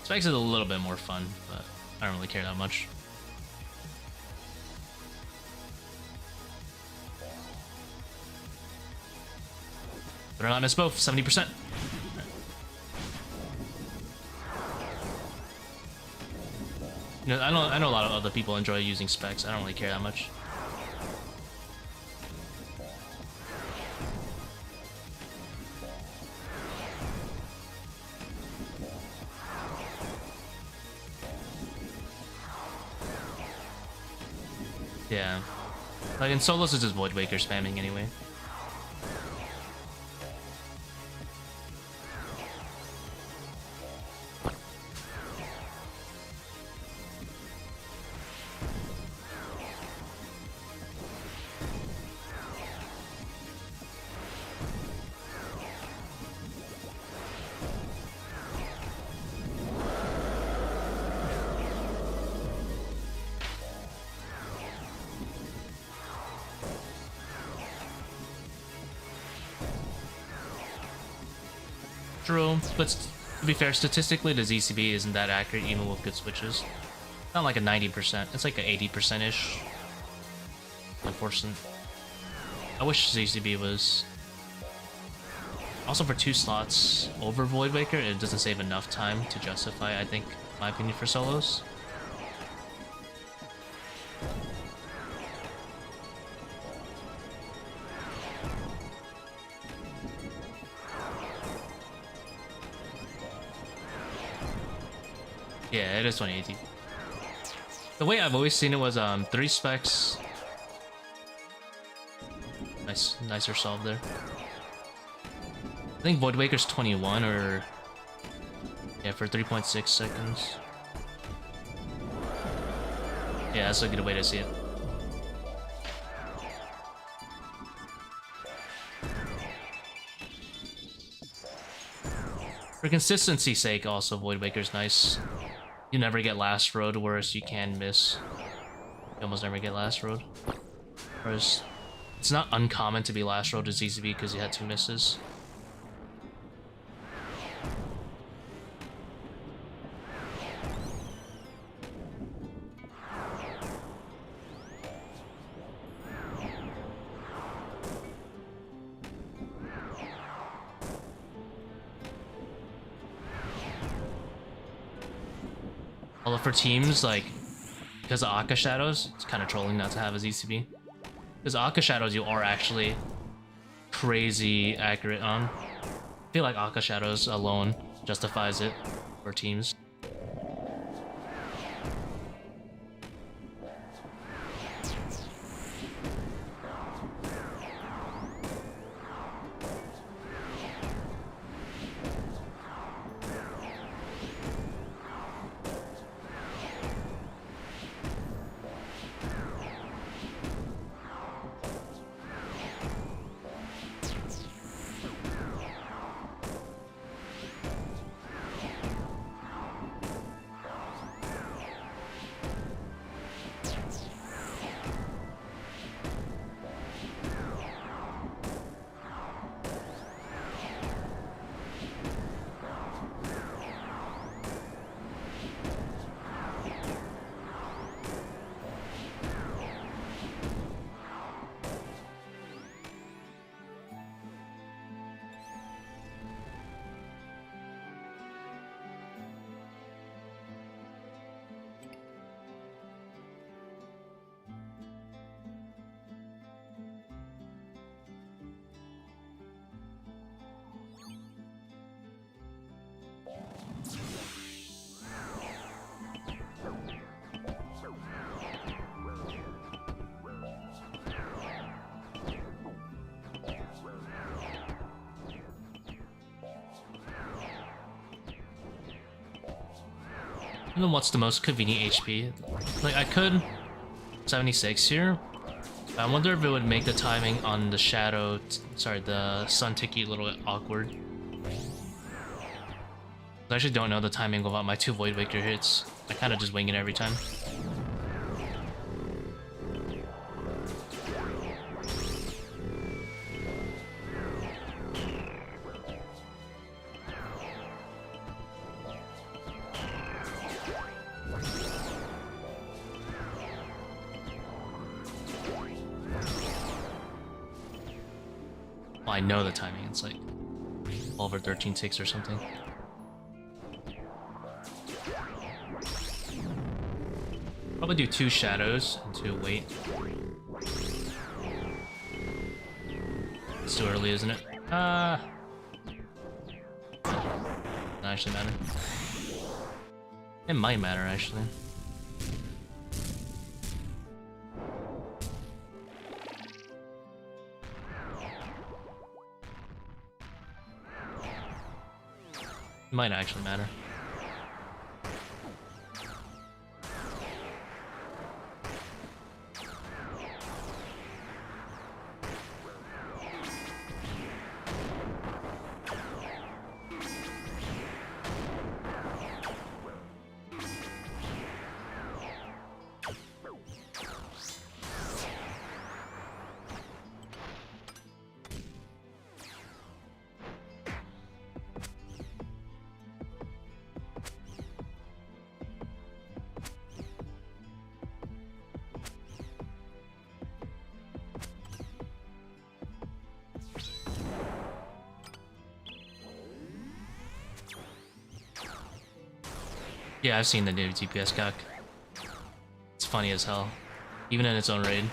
Specs is a little bit more fun, but I don't really care that much. But I miss both, 70%. You know, I know a lot of other people enjoy using specs. I don't really care that much. Yeah. Like in solos, it's just Void Waker spamming anyway. True, but to be fair, statistically the ZCB isn't that accurate even with good switches. Not like a 90%, it's like an 80%-ish. Unfortunate. I wish ZCB was... Also for 2 slots over Void Waker, it doesn't save enough time to justify, I think, my opinion, for solos. Yeah, it is 2018. The way I've always seen it was 3 specs. Nicer solve there. I think Void Waker's 21 or... Yeah, for 3.6 seconds. Yeah, that's a good way to see it. For consistency's sake, also, Void Waker's nice. You never get last road, whereas you can miss. You almost never get last road. Whereas it's not uncommon to be last road to ZZB because you had 2 misses. Although for teams, like, because of Akkha Shadows, it's kind of trolling not to have a ZCB. Because Akkha Shadows you are actually crazy accurate on. I feel like Akkha Shadows alone justifies it for teams. And then what's the most convenient HP? Like, I could 76 here. I wonder if it would make the timing on the shadow, sorry, the sun ticky a little bit awkward. I actually don't know the timing of my 2 Void Waker hits. I kind of just wing it every time. Well, I know the timing. It's like 12 or 13 ticks or something. Probably do 2 shadows and 2 wait. It's too early, isn't it? Not actually matter. It might matter, actually. It might actually matter. Yeah, I've seen the new DPS calc. It's funny as hell, even in its own raid.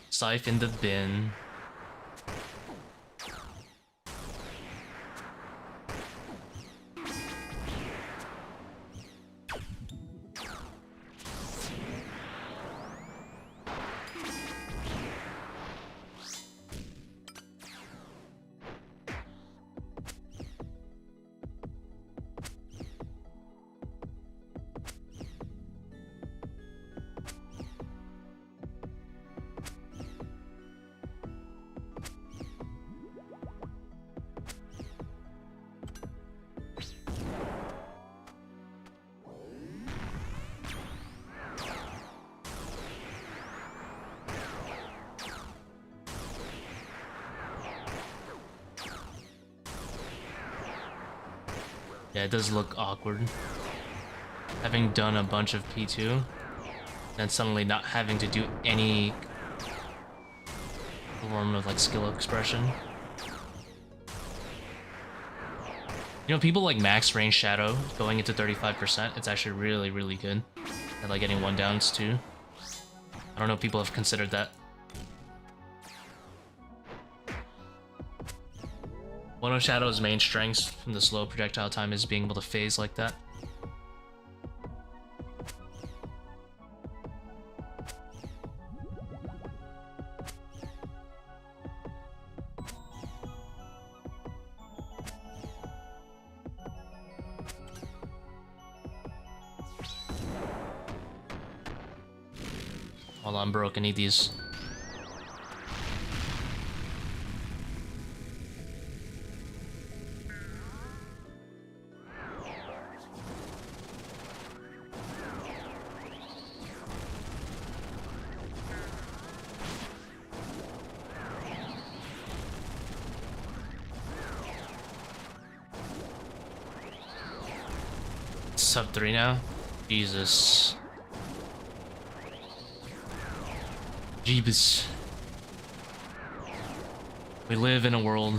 Scythe in the bin. Yeah, it does look awkward. Having done a bunch of P2, and suddenly not having to do any form of like skill expression. You know, people like max range shadow going into 35%. It's actually really, really good at like getting 1-downs too. I don't know if people have considered that. One of Shadow's main strengths from the slow projectile time is being able to phase like that. Hold on, bro, I need these. Sub 3 now? Jesus. Jeebus. We live in a world,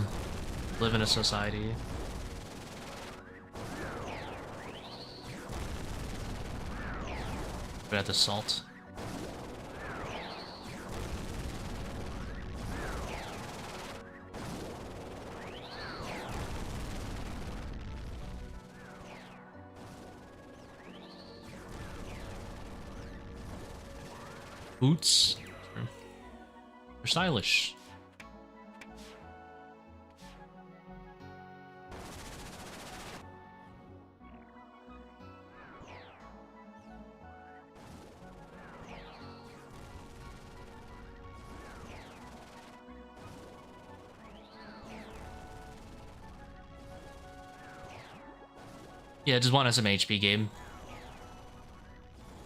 live in a society. We're at the salt. Boots. They're stylish. Yeah, just wanted some HP, Gabe.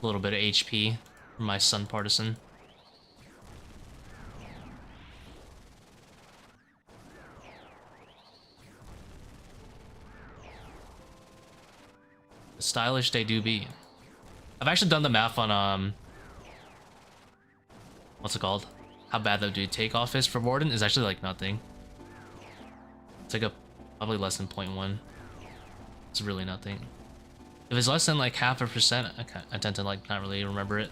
A little bit of HP from my Sun Partisan. Stylish they do be. I've actually done the math on what's it called? How bad the dude takeoff is for Warden is actually like nothing. It's like a probably less than 0.1. It's really nothing. If it's less than like 0.5%, I tend to like not really remember it.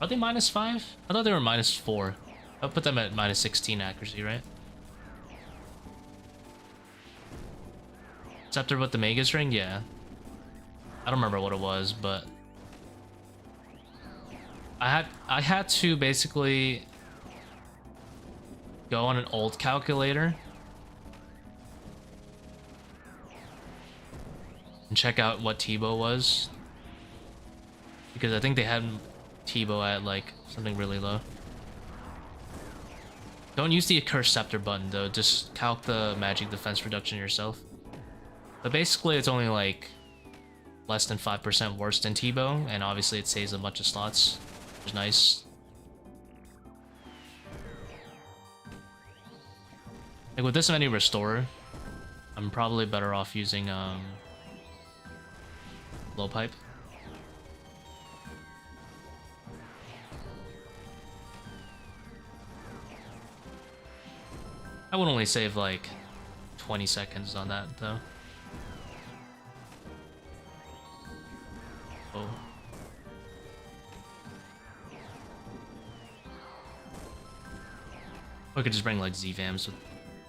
Are they -5? I thought they were -4. I'll put them at -16 accuracy, right? Sceptre with the Magus ring? Yeah. I don't remember what it was, but I had to basically go on an old calculator and check out what Tbow was, because I think they had Tbow at like something really low. Don't use the accursed sceptre button though, just calc the magic defense reduction yourself. But basically it's only like less than 5% worse than Tbow, and obviously it saves a bunch of slots, which is nice. Like with this many restore, I'm probably better off using blowpipe. I would only save like 20 seconds on that though. Oh. Or I could just bring like zvambs with...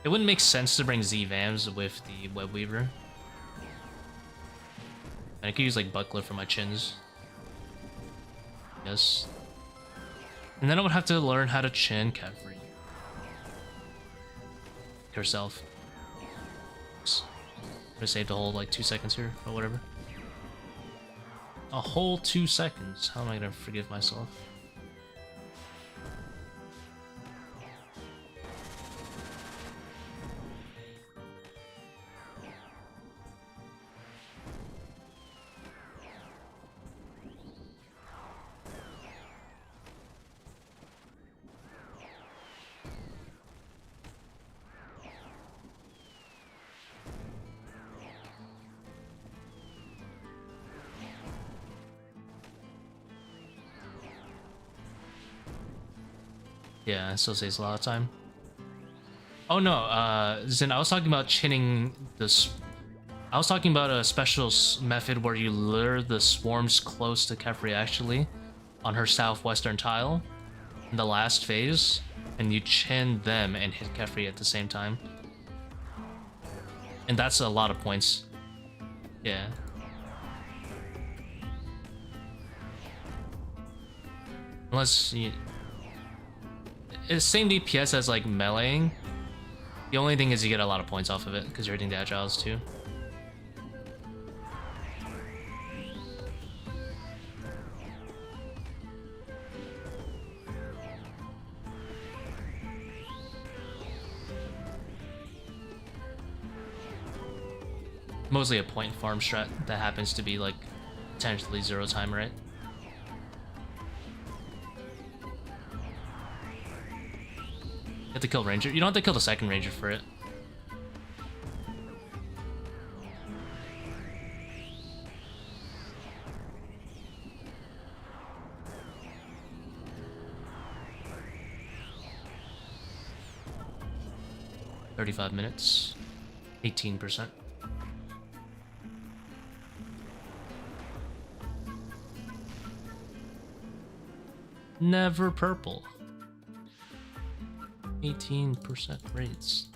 It wouldn't make sense to bring zvambs with the webweaver. And I could use like buckler for my chins. Yes. And then I would have to learn how to chin Kephri herself. Oops. I saved a whole like 2 seconds here, or whatever. A whole 2 seconds. How am I gonna forgive myself? Yeah, it still saves a lot of time. Oh no, Zin, I was talking about chinning this. I was talking about a special method where you lure the swarms close to Kephri actually, on her southwestern tile, in the last phase, and you chin them and hit Kephri at the same time. And that's a lot of points. Yeah. Unless you... It's same DPS as like meleeing. The only thing is you get a lot of points off of it because you're hitting the agiles too. Mostly a point farm strat that happens to be like potentially 0 time, right? You have to kill Ranger. You don't have to kill the second Ranger for it. $35 minutes. 18%. Never purple. 18% rates.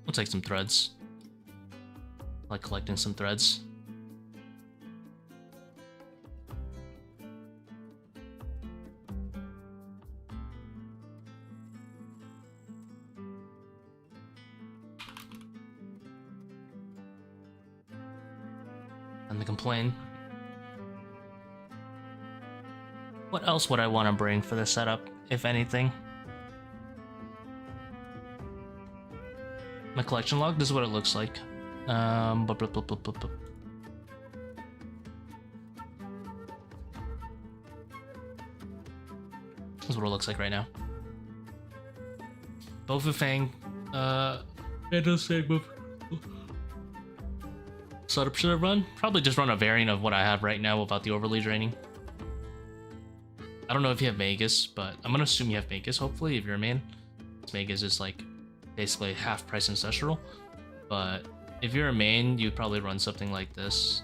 We'll take some threads. I like collecting some threads. and to complain. What else would I want to bring for the setup, if anything? My collection log, this is what it looks like. This is what it looks like right now. Both of Fang, it does say both. Setup should I run? Probably just run a variant of what I have right now without the overly draining. I don't know if you have Magus, but I'm gonna assume you have Magus, hopefully, if you're a main. Magus is like basically half price ancestral, but if you're a main, you'd probably run something like this.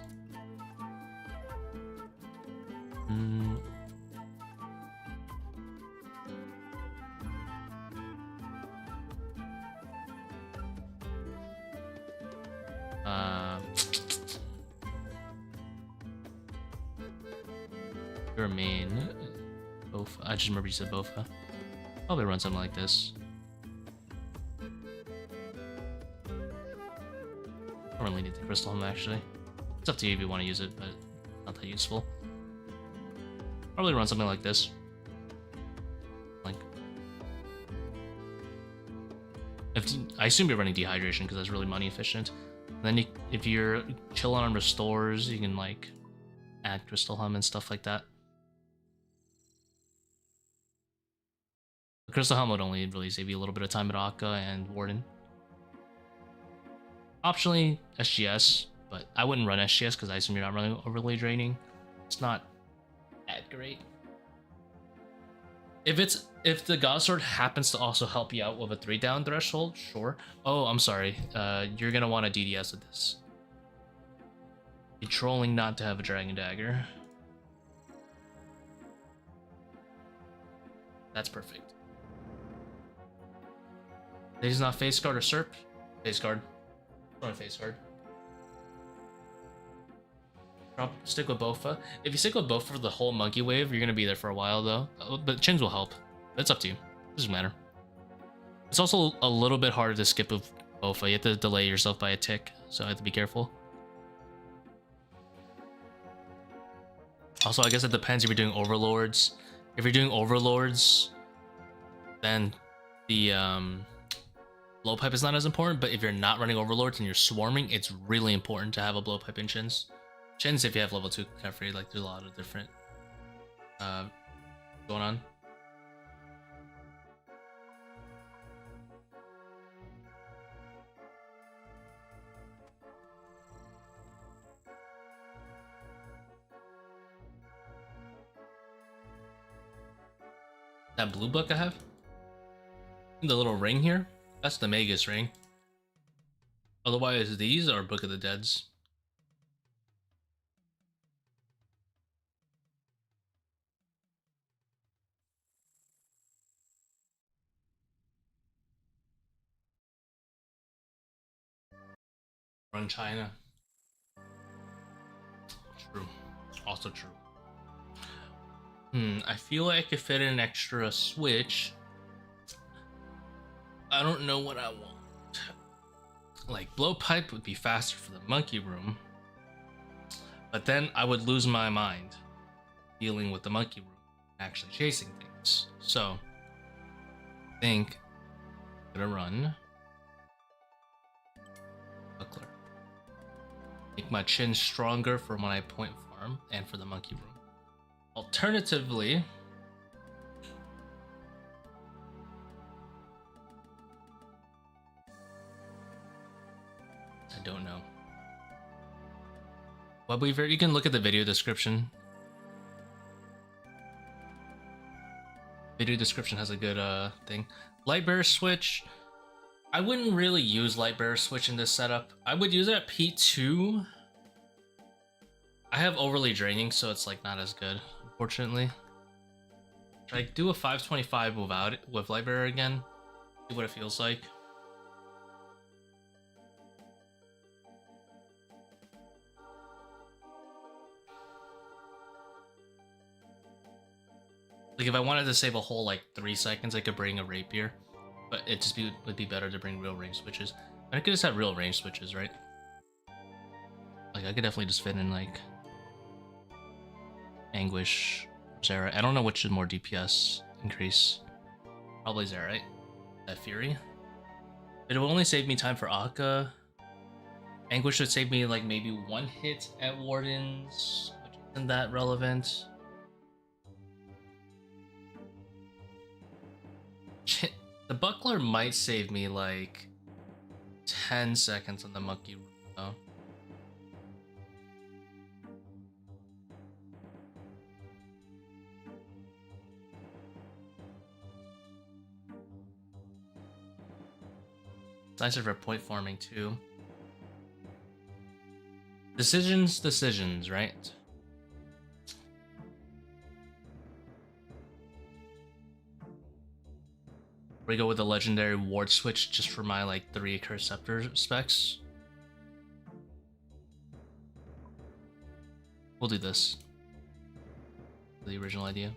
You're a main. Both. I just remember you said Bofa. Probably run something like this. I don't really need the crystal helm actually. It's up to you if you want to use it, but not that useful. Probably run something like this. Like, I assume you're running dehydration because that's really money efficient. And then if you're chilling on restores, you can like add crystal helm and stuff like that. The crystal helm would only really save you a little bit of time at Akkha and Warden. Optionally, SGS, but I wouldn't run SGS because I assume you're not running overly draining. It's not that great. If the God Sword happens to also help you out with a 3-down threshold, sure. Oh, I'm sorry. You're gonna want a DDS with this. You're trolling not to have a Dragon Dagger. That's perfect. He's not face guard or serp. Face guard. Run a face guard. Stick with Bofa. If you stick with Bofa for the whole monkey wave, you're gonna be there for a while though. But chins will help. It's up to you. It doesn't matter. It's also a little bit harder to skip with Bofa. You have to delay yourself by a tick, so I have to be careful. Also, I guess it depends if you're doing Overlords. If you're doing Overlords, then the blowpipe is not as important, but if you're not running Overlords and you're swarming, it's really important to have a blowpipe in chins. Chins, if you have level 2 Kephri, like there's a lot of different going on. That blue book I have, the little ring here, that's the Magus ring. Otherwise, these are Book of the Deads. Run China. True. Also true. I feel like I could fit in an extra switch. I don't know what I want. Like, blowpipe would be faster for the monkey room, but then I would lose my mind dealing with the monkey room, actually chasing things. So, I think I'm gonna run Buckler. Make my chin stronger for when I point farm and for the monkey room. Alternatively, I don't know. Webweaver, you can look at the video description. Video description has a good thing. Lightbearer switch. I wouldn't really use Lightbearer switch in this setup. I would use it at P2. I have overly draining, so it's like not as good, unfortunately. Should I do a 525 without it, with Lightbearer again? See what it feels like. Like if I wanted to save a whole like 3 seconds, I could bring a rapier, but it just would be better to bring real range switches. I could just have real range switches, right? Like I could definitely just fit in like Anguish, Zera. I don't know which is more DPS increase. Probably Zera, right? That Fury. It will only save me time for Akkha. Anguish should save me like maybe one hit at Wardens, which isn't that relevant. The Buckler might save me like 10 seconds on the Monkey Room though. It's nicer for point farming too. Decisions, right? We go with the legendary ward switch just for my like 3 accursed scepter specs. We'll do this. The original idea.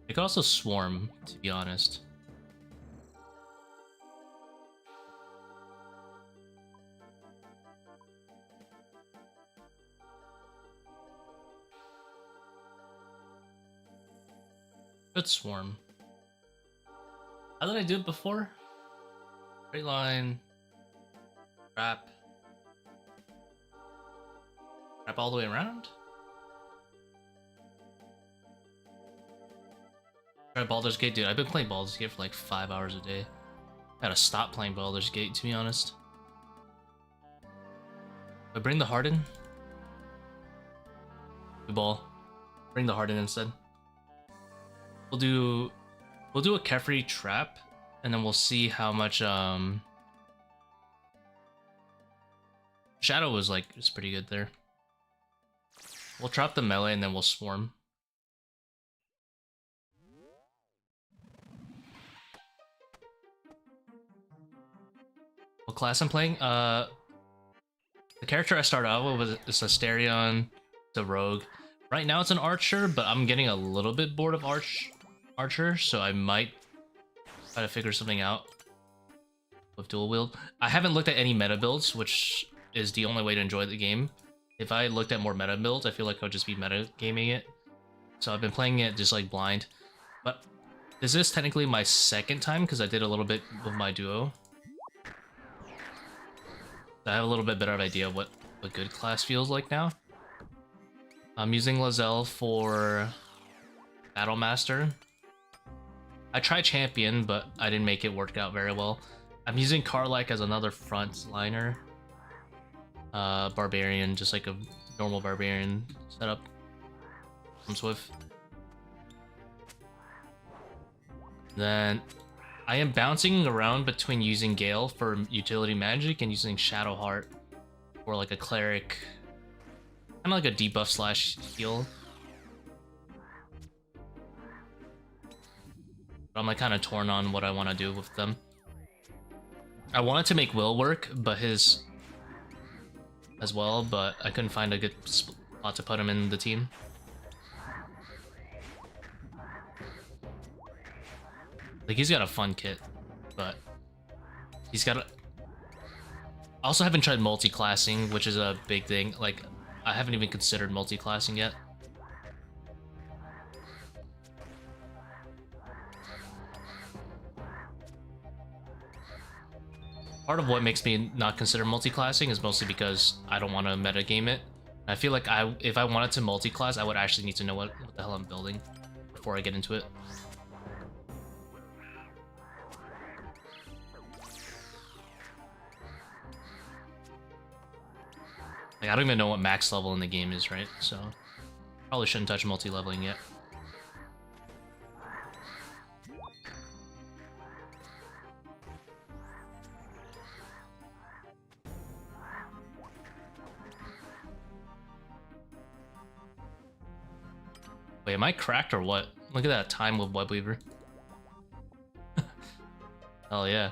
I could also swarm, to be honest. Good swarm. How did I do it before? Straight line. Wrap. Wrap all the way around? Try Baldur's Gate, dude. I've been playing Baldur's Gate for like 5 hours a day. Gotta stop playing Baldur's Gate, to be honest. But bring the Harden. Good ball. Bring the Harden instead. We'll do a Kephri trap, and then we'll see how much Shadow was like is pretty good there. We'll trap the melee and then we'll swarm. What class I'm playing? The character I started out with is Asterion, the rogue. Right now it's an archer, but I'm getting a little bit bored of archer, so I might try to figure something out with dual wield. I haven't looked at any meta builds, which is the only way to enjoy the game. If I looked at more meta builds, I feel like I'll just be meta gaming it. So I've been playing it just like blind. But this is technically my second time because I did a little bit with my duo. I have a little bit better of an idea of what a good class feels like now. I'm using Lizelle for Battle Master. I tried Champion, but I didn't make it work out very well. I'm using Karlach as another front liner. Barbarian, just like a normal Barbarian setup. Comes with. Then I am bouncing around between using Gale for utility magic and using Shadowheart for like a cleric, kind of like a debuff slash heal. But I'm like kind of torn on what I want to do with them. I wanted to make Will work, but his as well, but I couldn't find a good spot to put him in the team. Like he's got a fun kit, but he's got a... I also haven't tried multi-classing, which is a big thing. Like I haven't even considered multi-classing yet. Part of what makes me not consider multi-classing is mostly because I don't want to metagame it. I feel like if I wanted to multi-class, I would actually need to know what the hell I'm building before I get into it. Like, I don't even know what max level in the game is, right? So, probably shouldn't touch multi-leveling yet. Wait, am I cracked or what? Look at that time with webweaver. Hell yeah.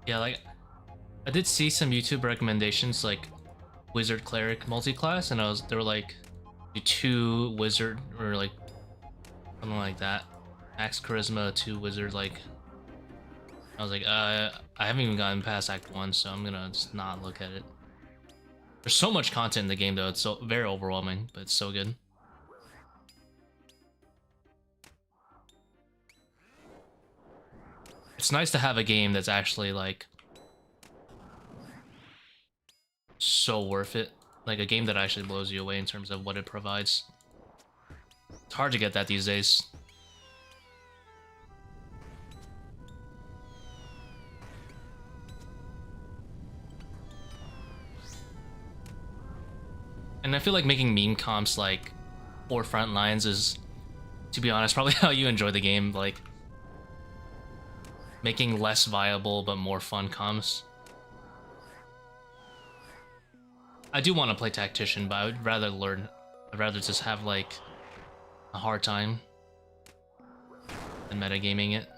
Yeah, like I did see some YouTube recommendations like wizard cleric multi-class, and they were like do 2 wizard or like something like that. Max charisma, 2 wizard. Like I was like, I haven't even gotten past Act 1, so I'm gonna just not look at it. There's so much content in the game though; it's so very overwhelming, but it's so good. It's nice to have a game that's actually like so worth it. Like a game that actually blows you away in terms of what it provides. It's hard to get that these days. And I feel like making meme comps like forefront lines is, to be honest, probably how you enjoy the game. Like making less viable but more fun comps. I do want to play Tactician, but I would rather learn. I'd rather just have like a hard time than metagaming it.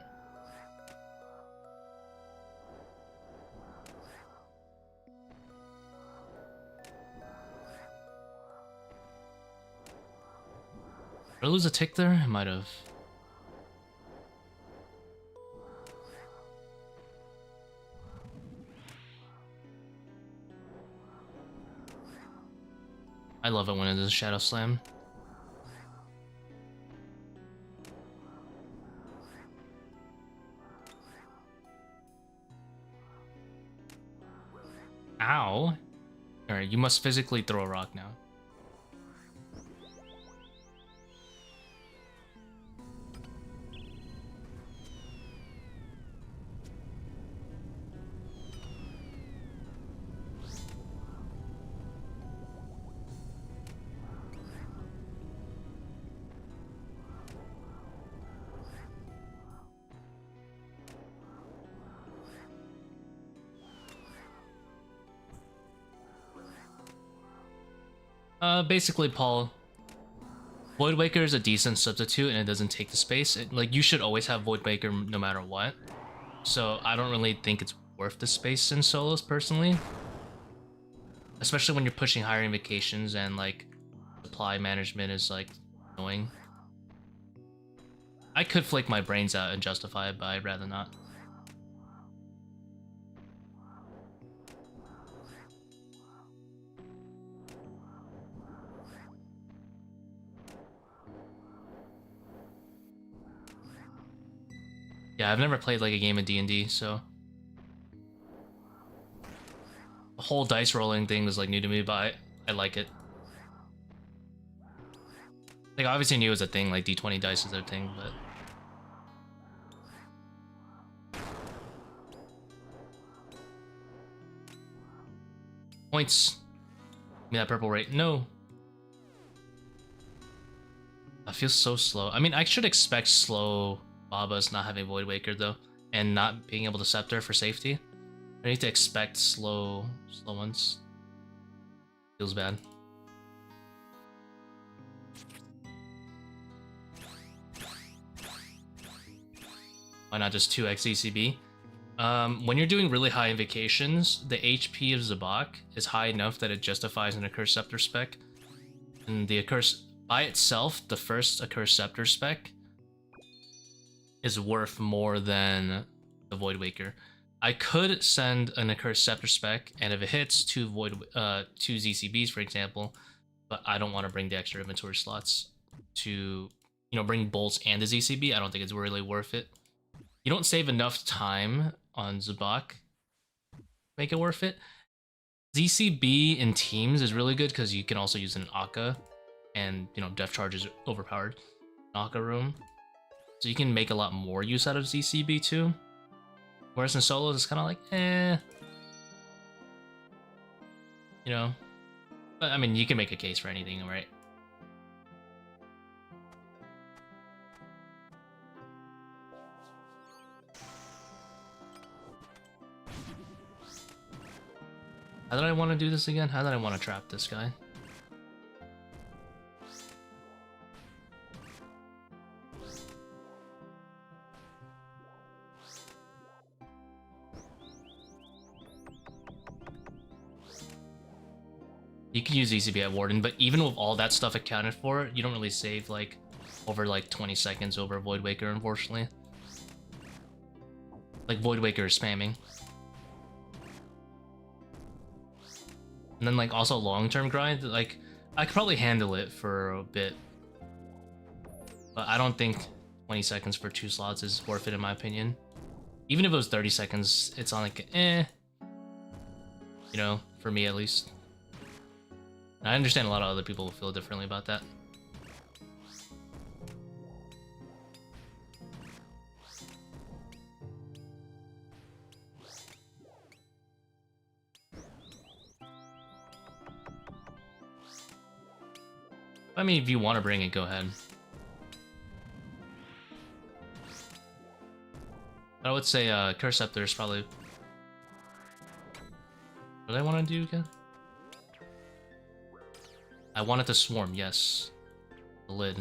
Did I lose a tick there? I might have. I love it when it is a Shadow Slam. Ow. Alright, you must physically throw a rock now. Basically, Paul, Voidwaker is a decent substitute and it doesn't take the space. Like, you should always have Voidwaker no matter what. So, I don't really think it's worth the space in solos, personally. Especially when you're pushing higher invocations and, like, supply management is, like, annoying. I could flake my brains out and justify it, but I'd rather not. Yeah, I've never played like a game of D&D, so the whole dice rolling thing was like new to me, but I like it. Like obviously knew it was a thing, like D20 dice is a thing, but points. Give me that purple rate. No. I feel so slow. I mean, I should expect slow Babas not having Void Waker though, and not being able to scepter for safety. I need to expect slow ones. Feels bad. Why not just 2x ECB? When you're doing really high invocations, the HP of Zebak is high enough that it justifies an accursed scepter spec. And the accursed, by itself, the first accursed scepter spec is worth more than the Void Waker. I could send an accursed scepter spec, and if it hits 2 ZCBs, for example, but I don't want to bring the extra inventory slots to, you know, bring bolts and the ZCB. I don't think it's really worth it. You don't save enough time on Zebak, make it worth it. ZCB in teams is really good because you can also use an Akkha, and you know, Death Charge is overpowered in Akkha room, so you can make a lot more use out of ZCB too. Whereas in solos, it's kind of like, you know. But I mean, you can make a case for anything, right? How did I want to do this again? How did I want to trap this guy? You can use ECB at Warden, but even with all that stuff accounted for, you don't really save like over like 20 seconds over Void Waker, unfortunately. Like Void Waker is spamming. And then like also long-term grind, like I could probably handle it for a bit. But I don't think 20 seconds for 2 slots is worth it in my opinion. Even if it was 30 seconds, it's on like you know, for me at least. And I understand a lot of other people feel differently about that. I mean, if you want to bring it, go ahead. I would say Accursed Sceptre is probably... What do I want to do again? I want it to swarm, yes. The lid.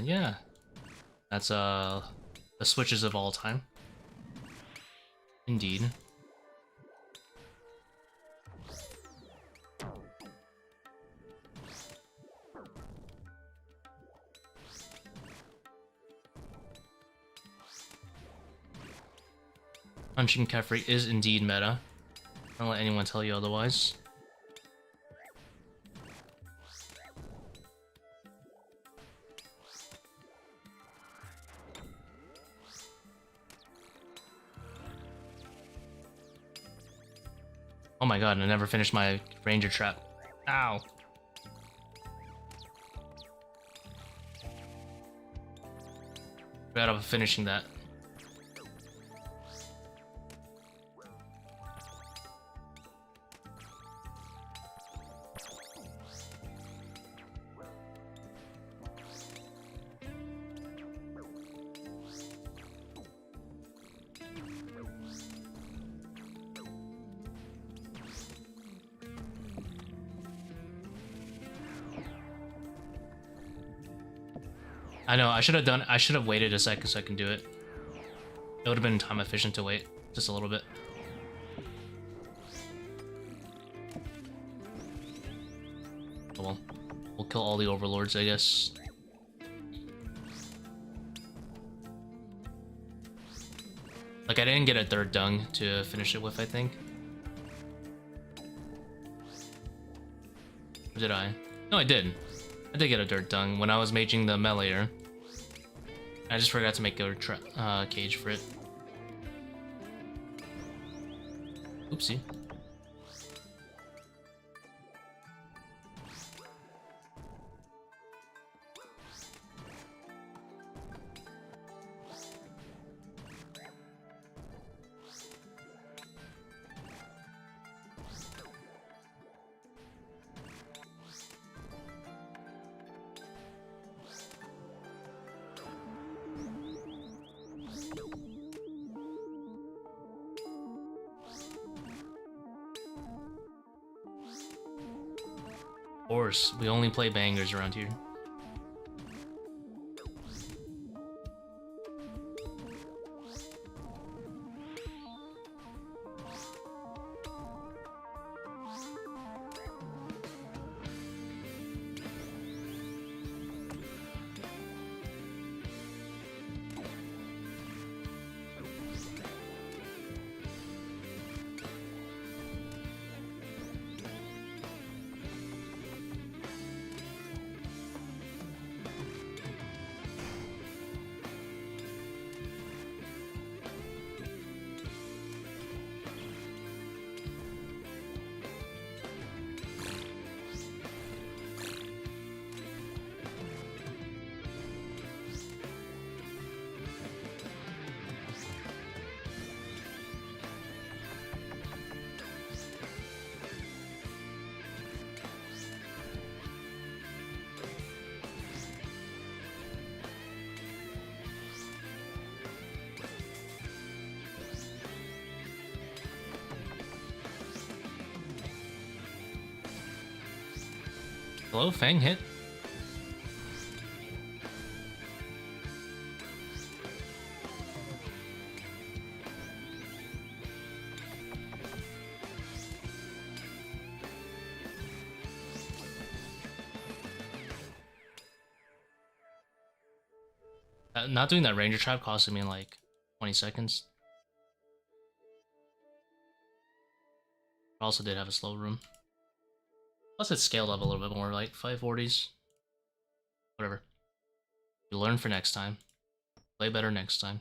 Yeah. That's, the switches of all time. Indeed. Punching Kephri is indeed meta. Don't let anyone tell you otherwise. Oh my god, I never finished my ranger trap. Ow. Forgot about finishing that. I know, I should have waited a second so I can do it. It would have been time efficient to wait just a little bit. Oh well. We'll kill all the overlords, I guess. Like, I didn't get a third dung to finish it with, I think. Or did I? No, I did. I did get a dirt dung when I was maging the meleeer. I just forgot to make a cage for it. Oopsie. Of course, we only play bangers around here. Hello, Fang hit. Not doing that ranger trap costed me like 20 seconds. Also did have a slow room. Plus it scaled up a little bit more, like 540s. Whatever. You learn for next time. Play better next time.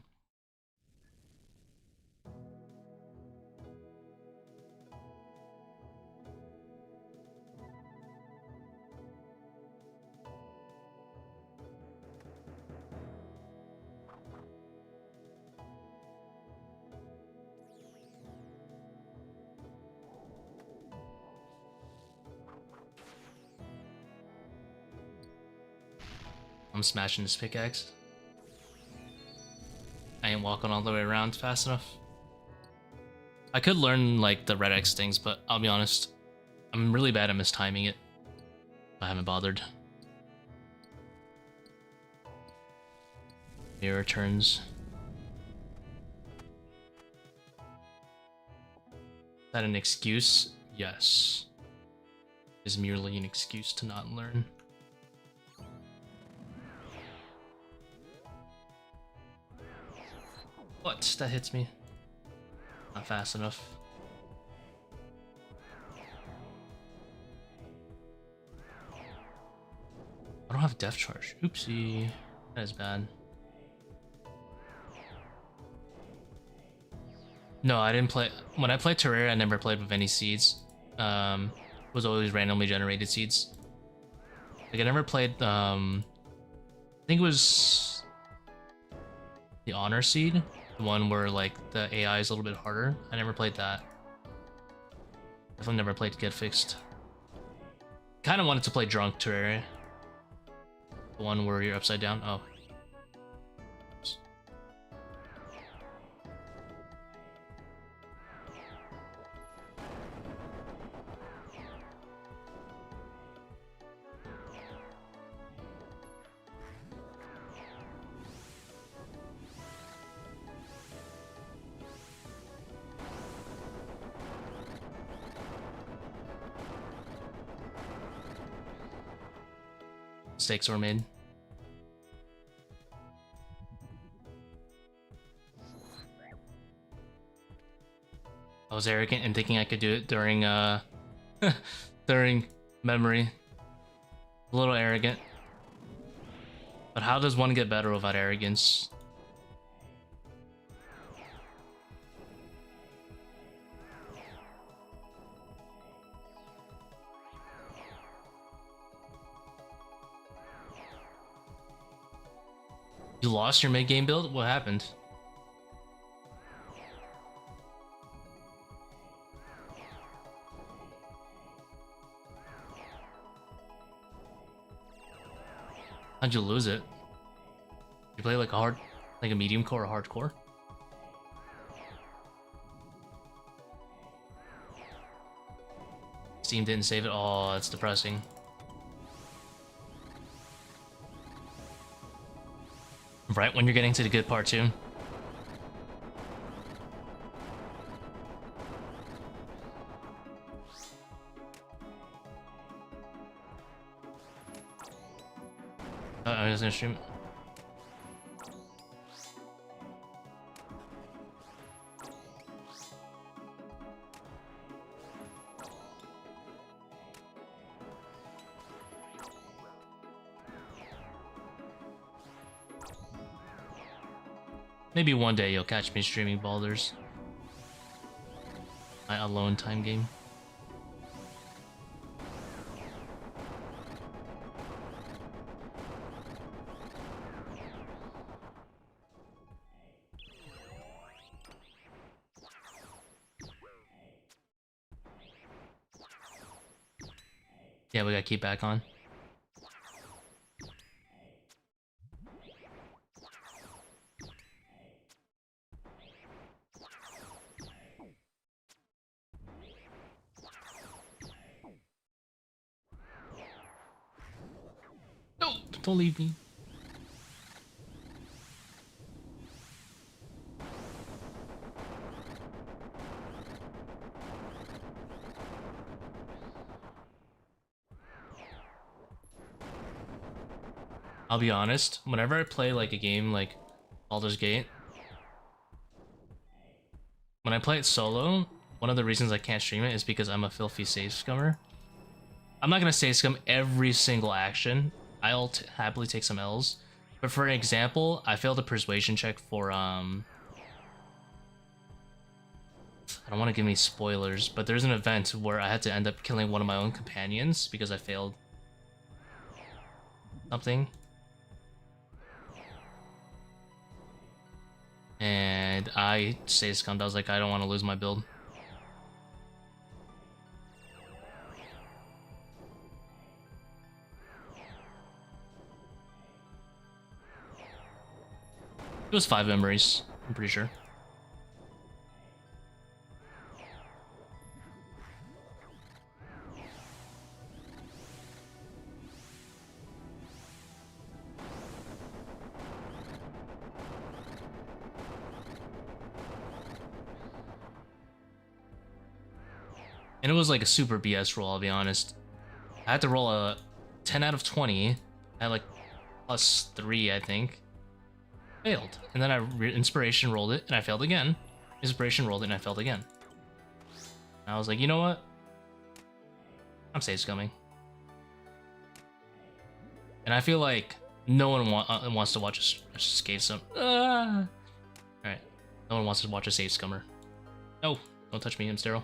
I'm smashing this pickaxe. I ain't walking all the way around fast enough. I could learn like the red X things, but I'll be honest, I'm really bad at mistiming it. I haven't bothered. Mirror turns. Is that an excuse? Yes. It is merely an excuse to not learn. What? That hits me. Not fast enough. I don't have death charge. Oopsie. That is bad. No, I didn't play. When I played Terraria, I never played with any seeds. It was always randomly generated seeds. Like I never played. I think it was the Honor Seed, the one where like the AI is a little bit harder. I never played that. Definitely never played Get Fixed. Kind of wanted to play Drunk Terraria. The one where you're upside down. Oh. Mistakes were made. I was arrogant in thinking I could do it during during memory. A little arrogant. But how does one get better without arrogance? You lost your mid-game build? What happened? How'd you lose it? You play like a medium core or hardcore? Steam didn't save it. Oh, that's depressing. Right when you're getting to the good part too. I'm just gonna stream it. Maybe one day you'll catch me streaming Boulders. My alone time game. Yeah, we gotta keep back on. Don't leave me. I'll be honest, whenever I play like a game like Baldur's Gate, when I play it solo, one of the reasons I can't stream it is because I'm a filthy save scummer. I'm not gonna save scum every single action. I'll happily take some L's. But for example, I failed a persuasion check for I don't want to give me spoilers, but there's an event where I had to end up killing one of my own companions because I failed something. And I say scummed. I was like, I don't want to lose my build. It was 5 memories, I'm pretty sure. And it was like a super BS roll, I'll be honest. I had to roll a 10 out of 20. I had like +3, I think. Failed. And then I inspiration rolled it, and I failed again. Inspiration rolled it, and I failed again. And I was like, you know what? I'm save scumming. And I feel like no one wants to watch a save scum. Alright. No one wants to watch a save scummer. No, don't touch me, I'm sterile.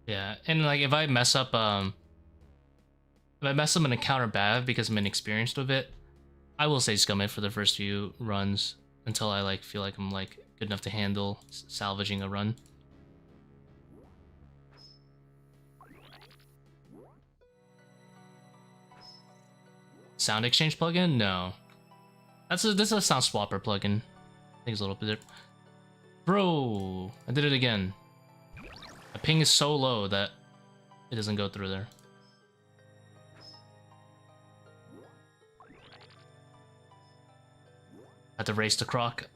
Yeah, and like if I mess up an encounter bad because I'm inexperienced with it, I will say scum it for the first few runs until I like feel like I'm like good enough to handle salvaging a run. Sound exchange plugin? No. This is a sound swapper plugin. I think it's a little bit. Bro, I did it again. The ping is so low that it doesn't go through there. Had to race to Croc.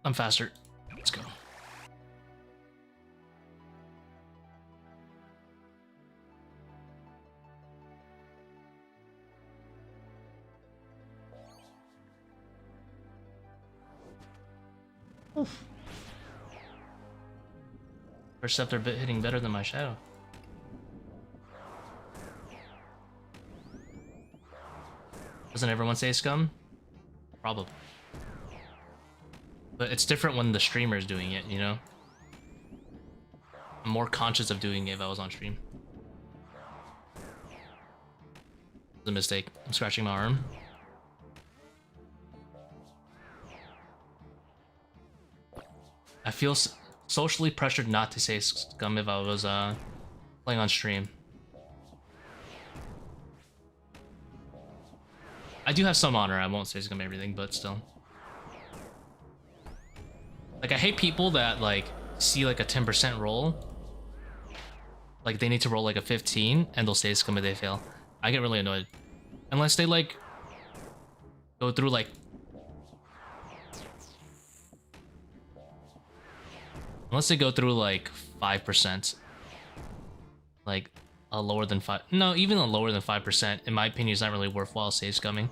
I'm faster. Let's go. Oof. First sceptre bit hitting better than my shadow. Doesn't everyone say scum? Probably. But it's different when the streamer is doing it, you know? I'm more conscious of doing it if I was on stream. It's a mistake. I'm scratching my arm. I feel socially pressured not to say scum if I was playing on stream. I do have some honor. I won't say scum everything, but still. Like, I hate people that like see like a 10% roll, like they need to roll like a 15 and they'll say scum if they fail. I get really annoyed unless they like go through like unless they go through like 5%, like a lower than 5. No, even a lower than 5%, in my opinion, is not really worthwhile save scumming.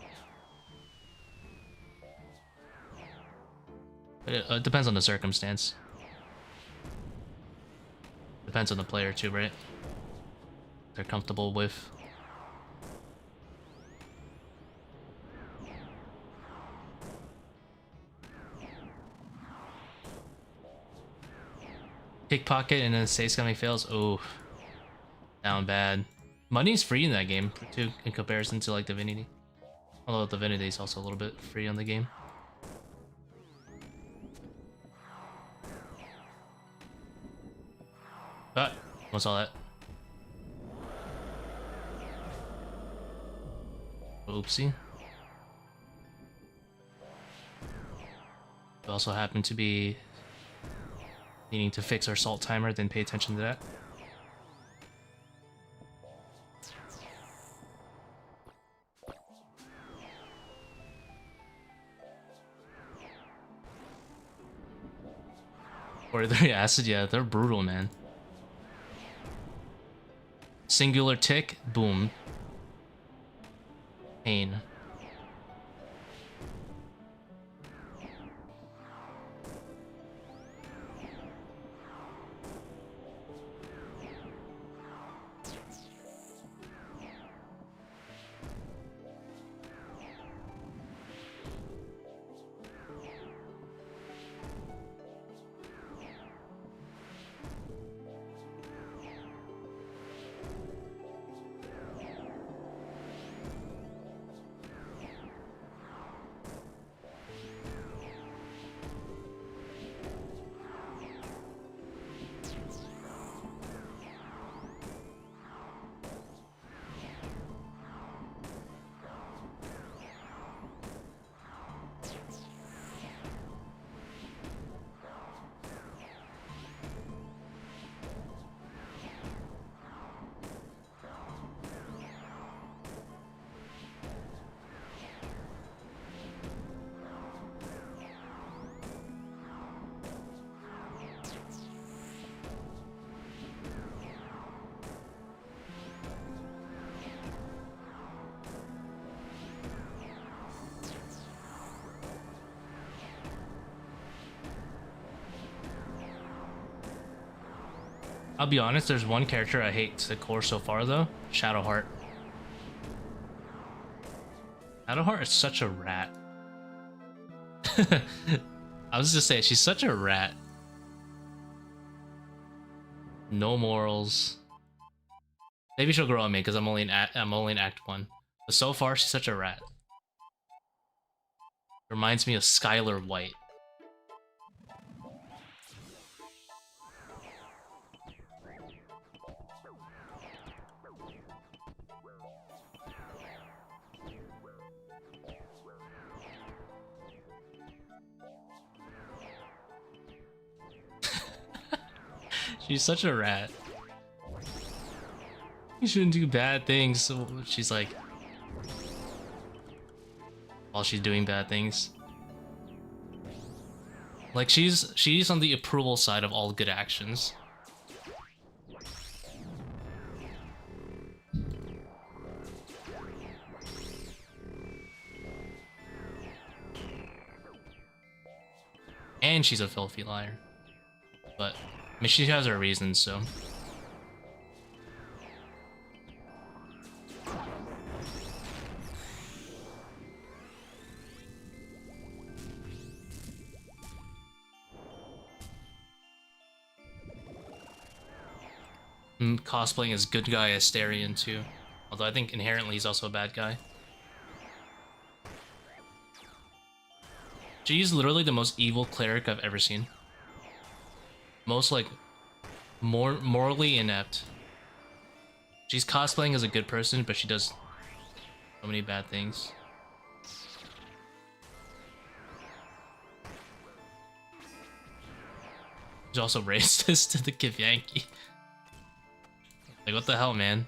It depends on the circumstance. Depends on the player too, right? They're comfortable with. Pickpocket and then say scumming fails. Oh, down bad. Money's free in that game too, in comparison to like Divinity. Although Divinity is also a little bit free on the game. But what's all that? Oopsie. We also happen to be needing to fix our salt timer, then pay attention to that. Or they're acid, yeah, they're brutal, man. Singular tick, boom. Pain. I'll be honest, there's one character I hate to the core so far though. Shadowheart. Shadowheart is such a rat. I was just saying, she's such a rat. No morals. Maybe she'll grow on me because I'm only in Act 1. But so far, she's such a rat. Reminds me of Skylar White. She's such a rat. You shouldn't do bad things. So she's like, while she's doing bad things. Like she's on the approval side of all good actions. And she's a filthy liar. But I mean, she has her reasons, so. Cosplaying as good guy Asterion too. Although I think inherently he's also a bad guy. She's literally the most evil cleric I've ever seen. Most like morally inept. She's cosplaying as a good person, but she does so many bad things. She's also racist to the Kephri. Like, what the hell, man?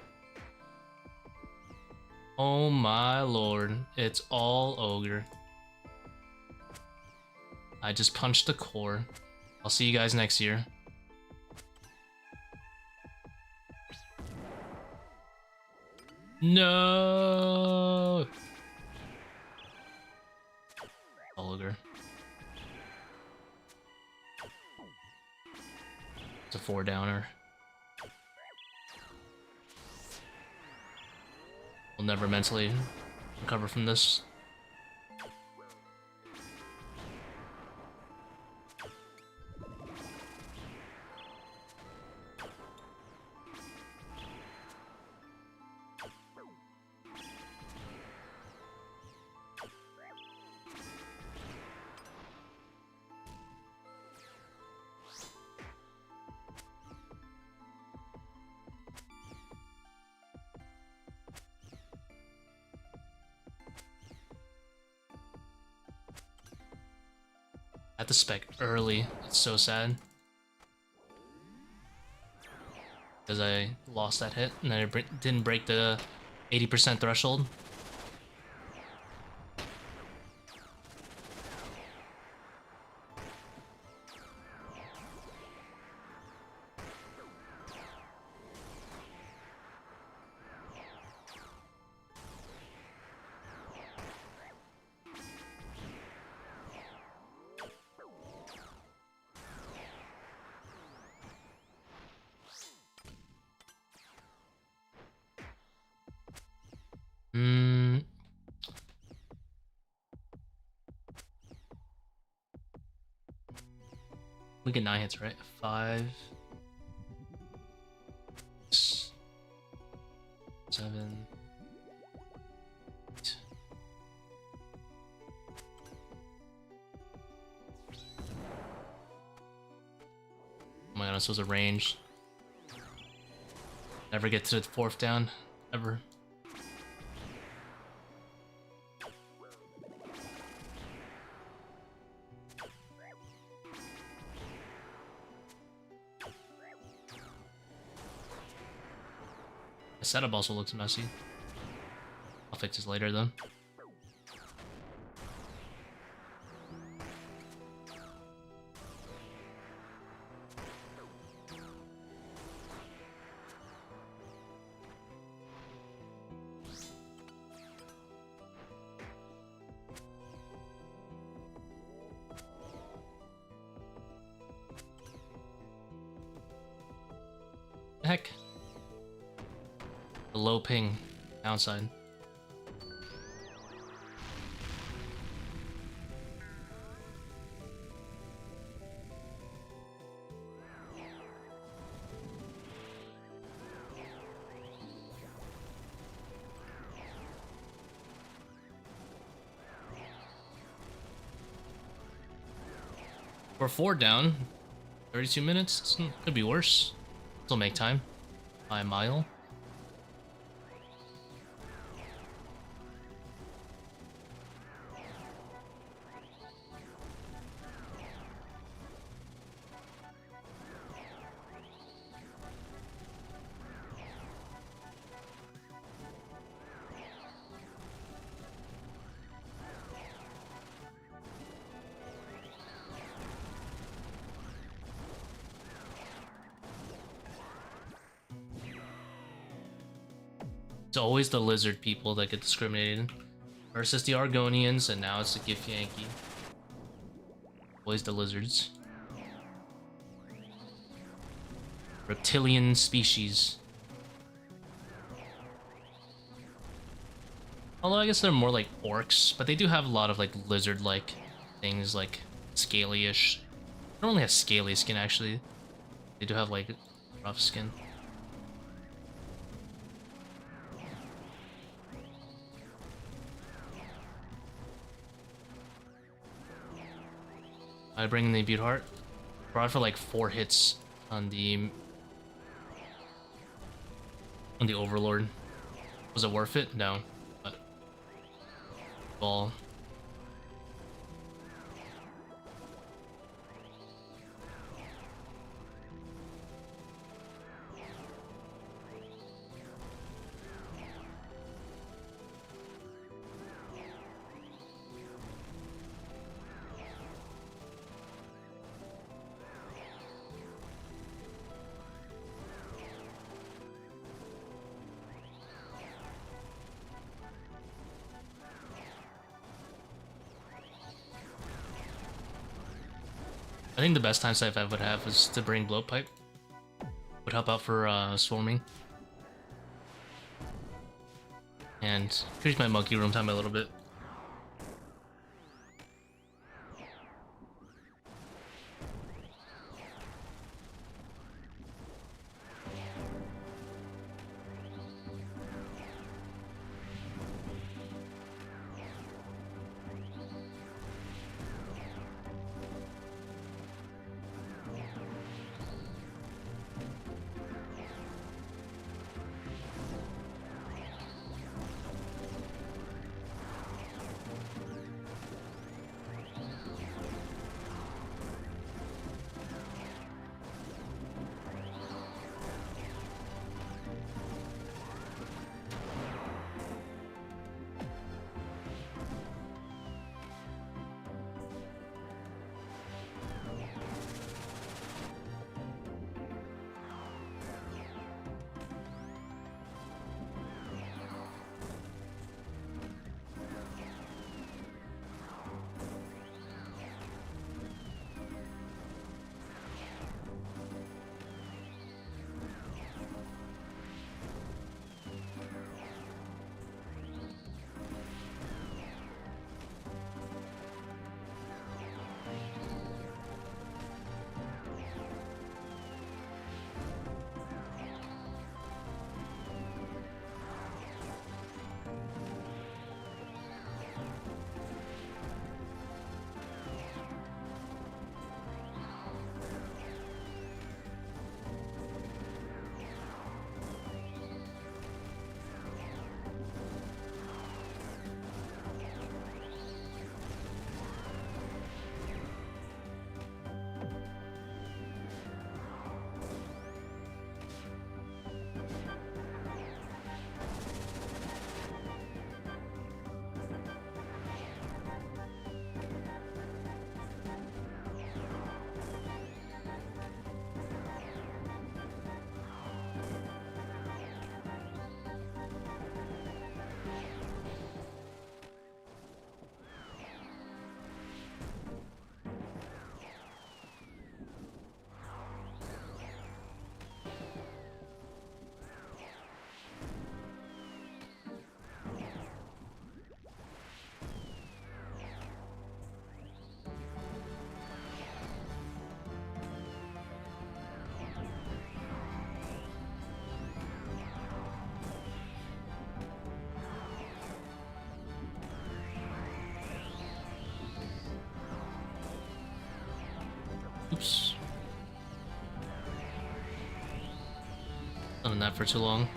Oh my lord, it's all ogre. I just punched the core. I'll see you guys next year. No. Ogre. It's a 4-downer. We'll never mentally recover from this. Had to spec early. It's so sad. Because I lost that hit and I didn't break the 80% threshold. We get 9 hits, right? 5, 6, 7, 8. Oh my god, this was a range. Never get to the 4th down, ever. The setup also looks messy. I'll fix this later though. Heck. The low ping downside. We're 4 down. 32 minutes? Could be worse. Still make time. By a mile. It's always the lizard people that get discriminated versus the Argonians, and now it's the Githyanki. Always the lizards. Reptilian species. Although I guess they're more like orcs, but they do have a lot of like lizard-like things, like scaly-ish. They don't really have scaly skin actually. They do have like rough skin. I bring in the Butte Heart. Brought for like 4 hits on the Overlord. Was it worth it? No. But ball. I think the best time save I would have is to bring blowpipe. Would help out for swarming. And increase my monkey room time a little bit. Oops. Done that for too long.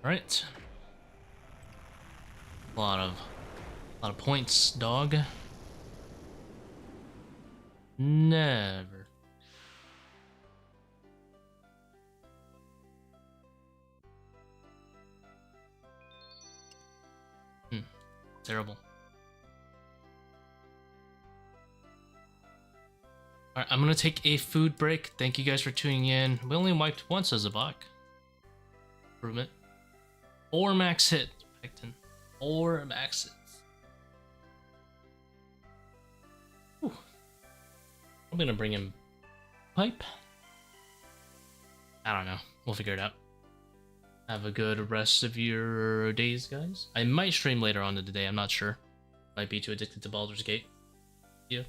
All right. A lot of points, dog. Never. Terrible. Alright, I'm gonna take a food break. Thank you guys for tuning in. We only wiped once as Zebak. Improvement. 4 max hit, Pectin. 4 max hits. Whew. I'm gonna bring him pipe. I don't know. We'll figure it out. Have a good rest of your days, guys. I might stream later on in the day. I'm not sure. Might be too addicted to Baldur's Gate. Yeah.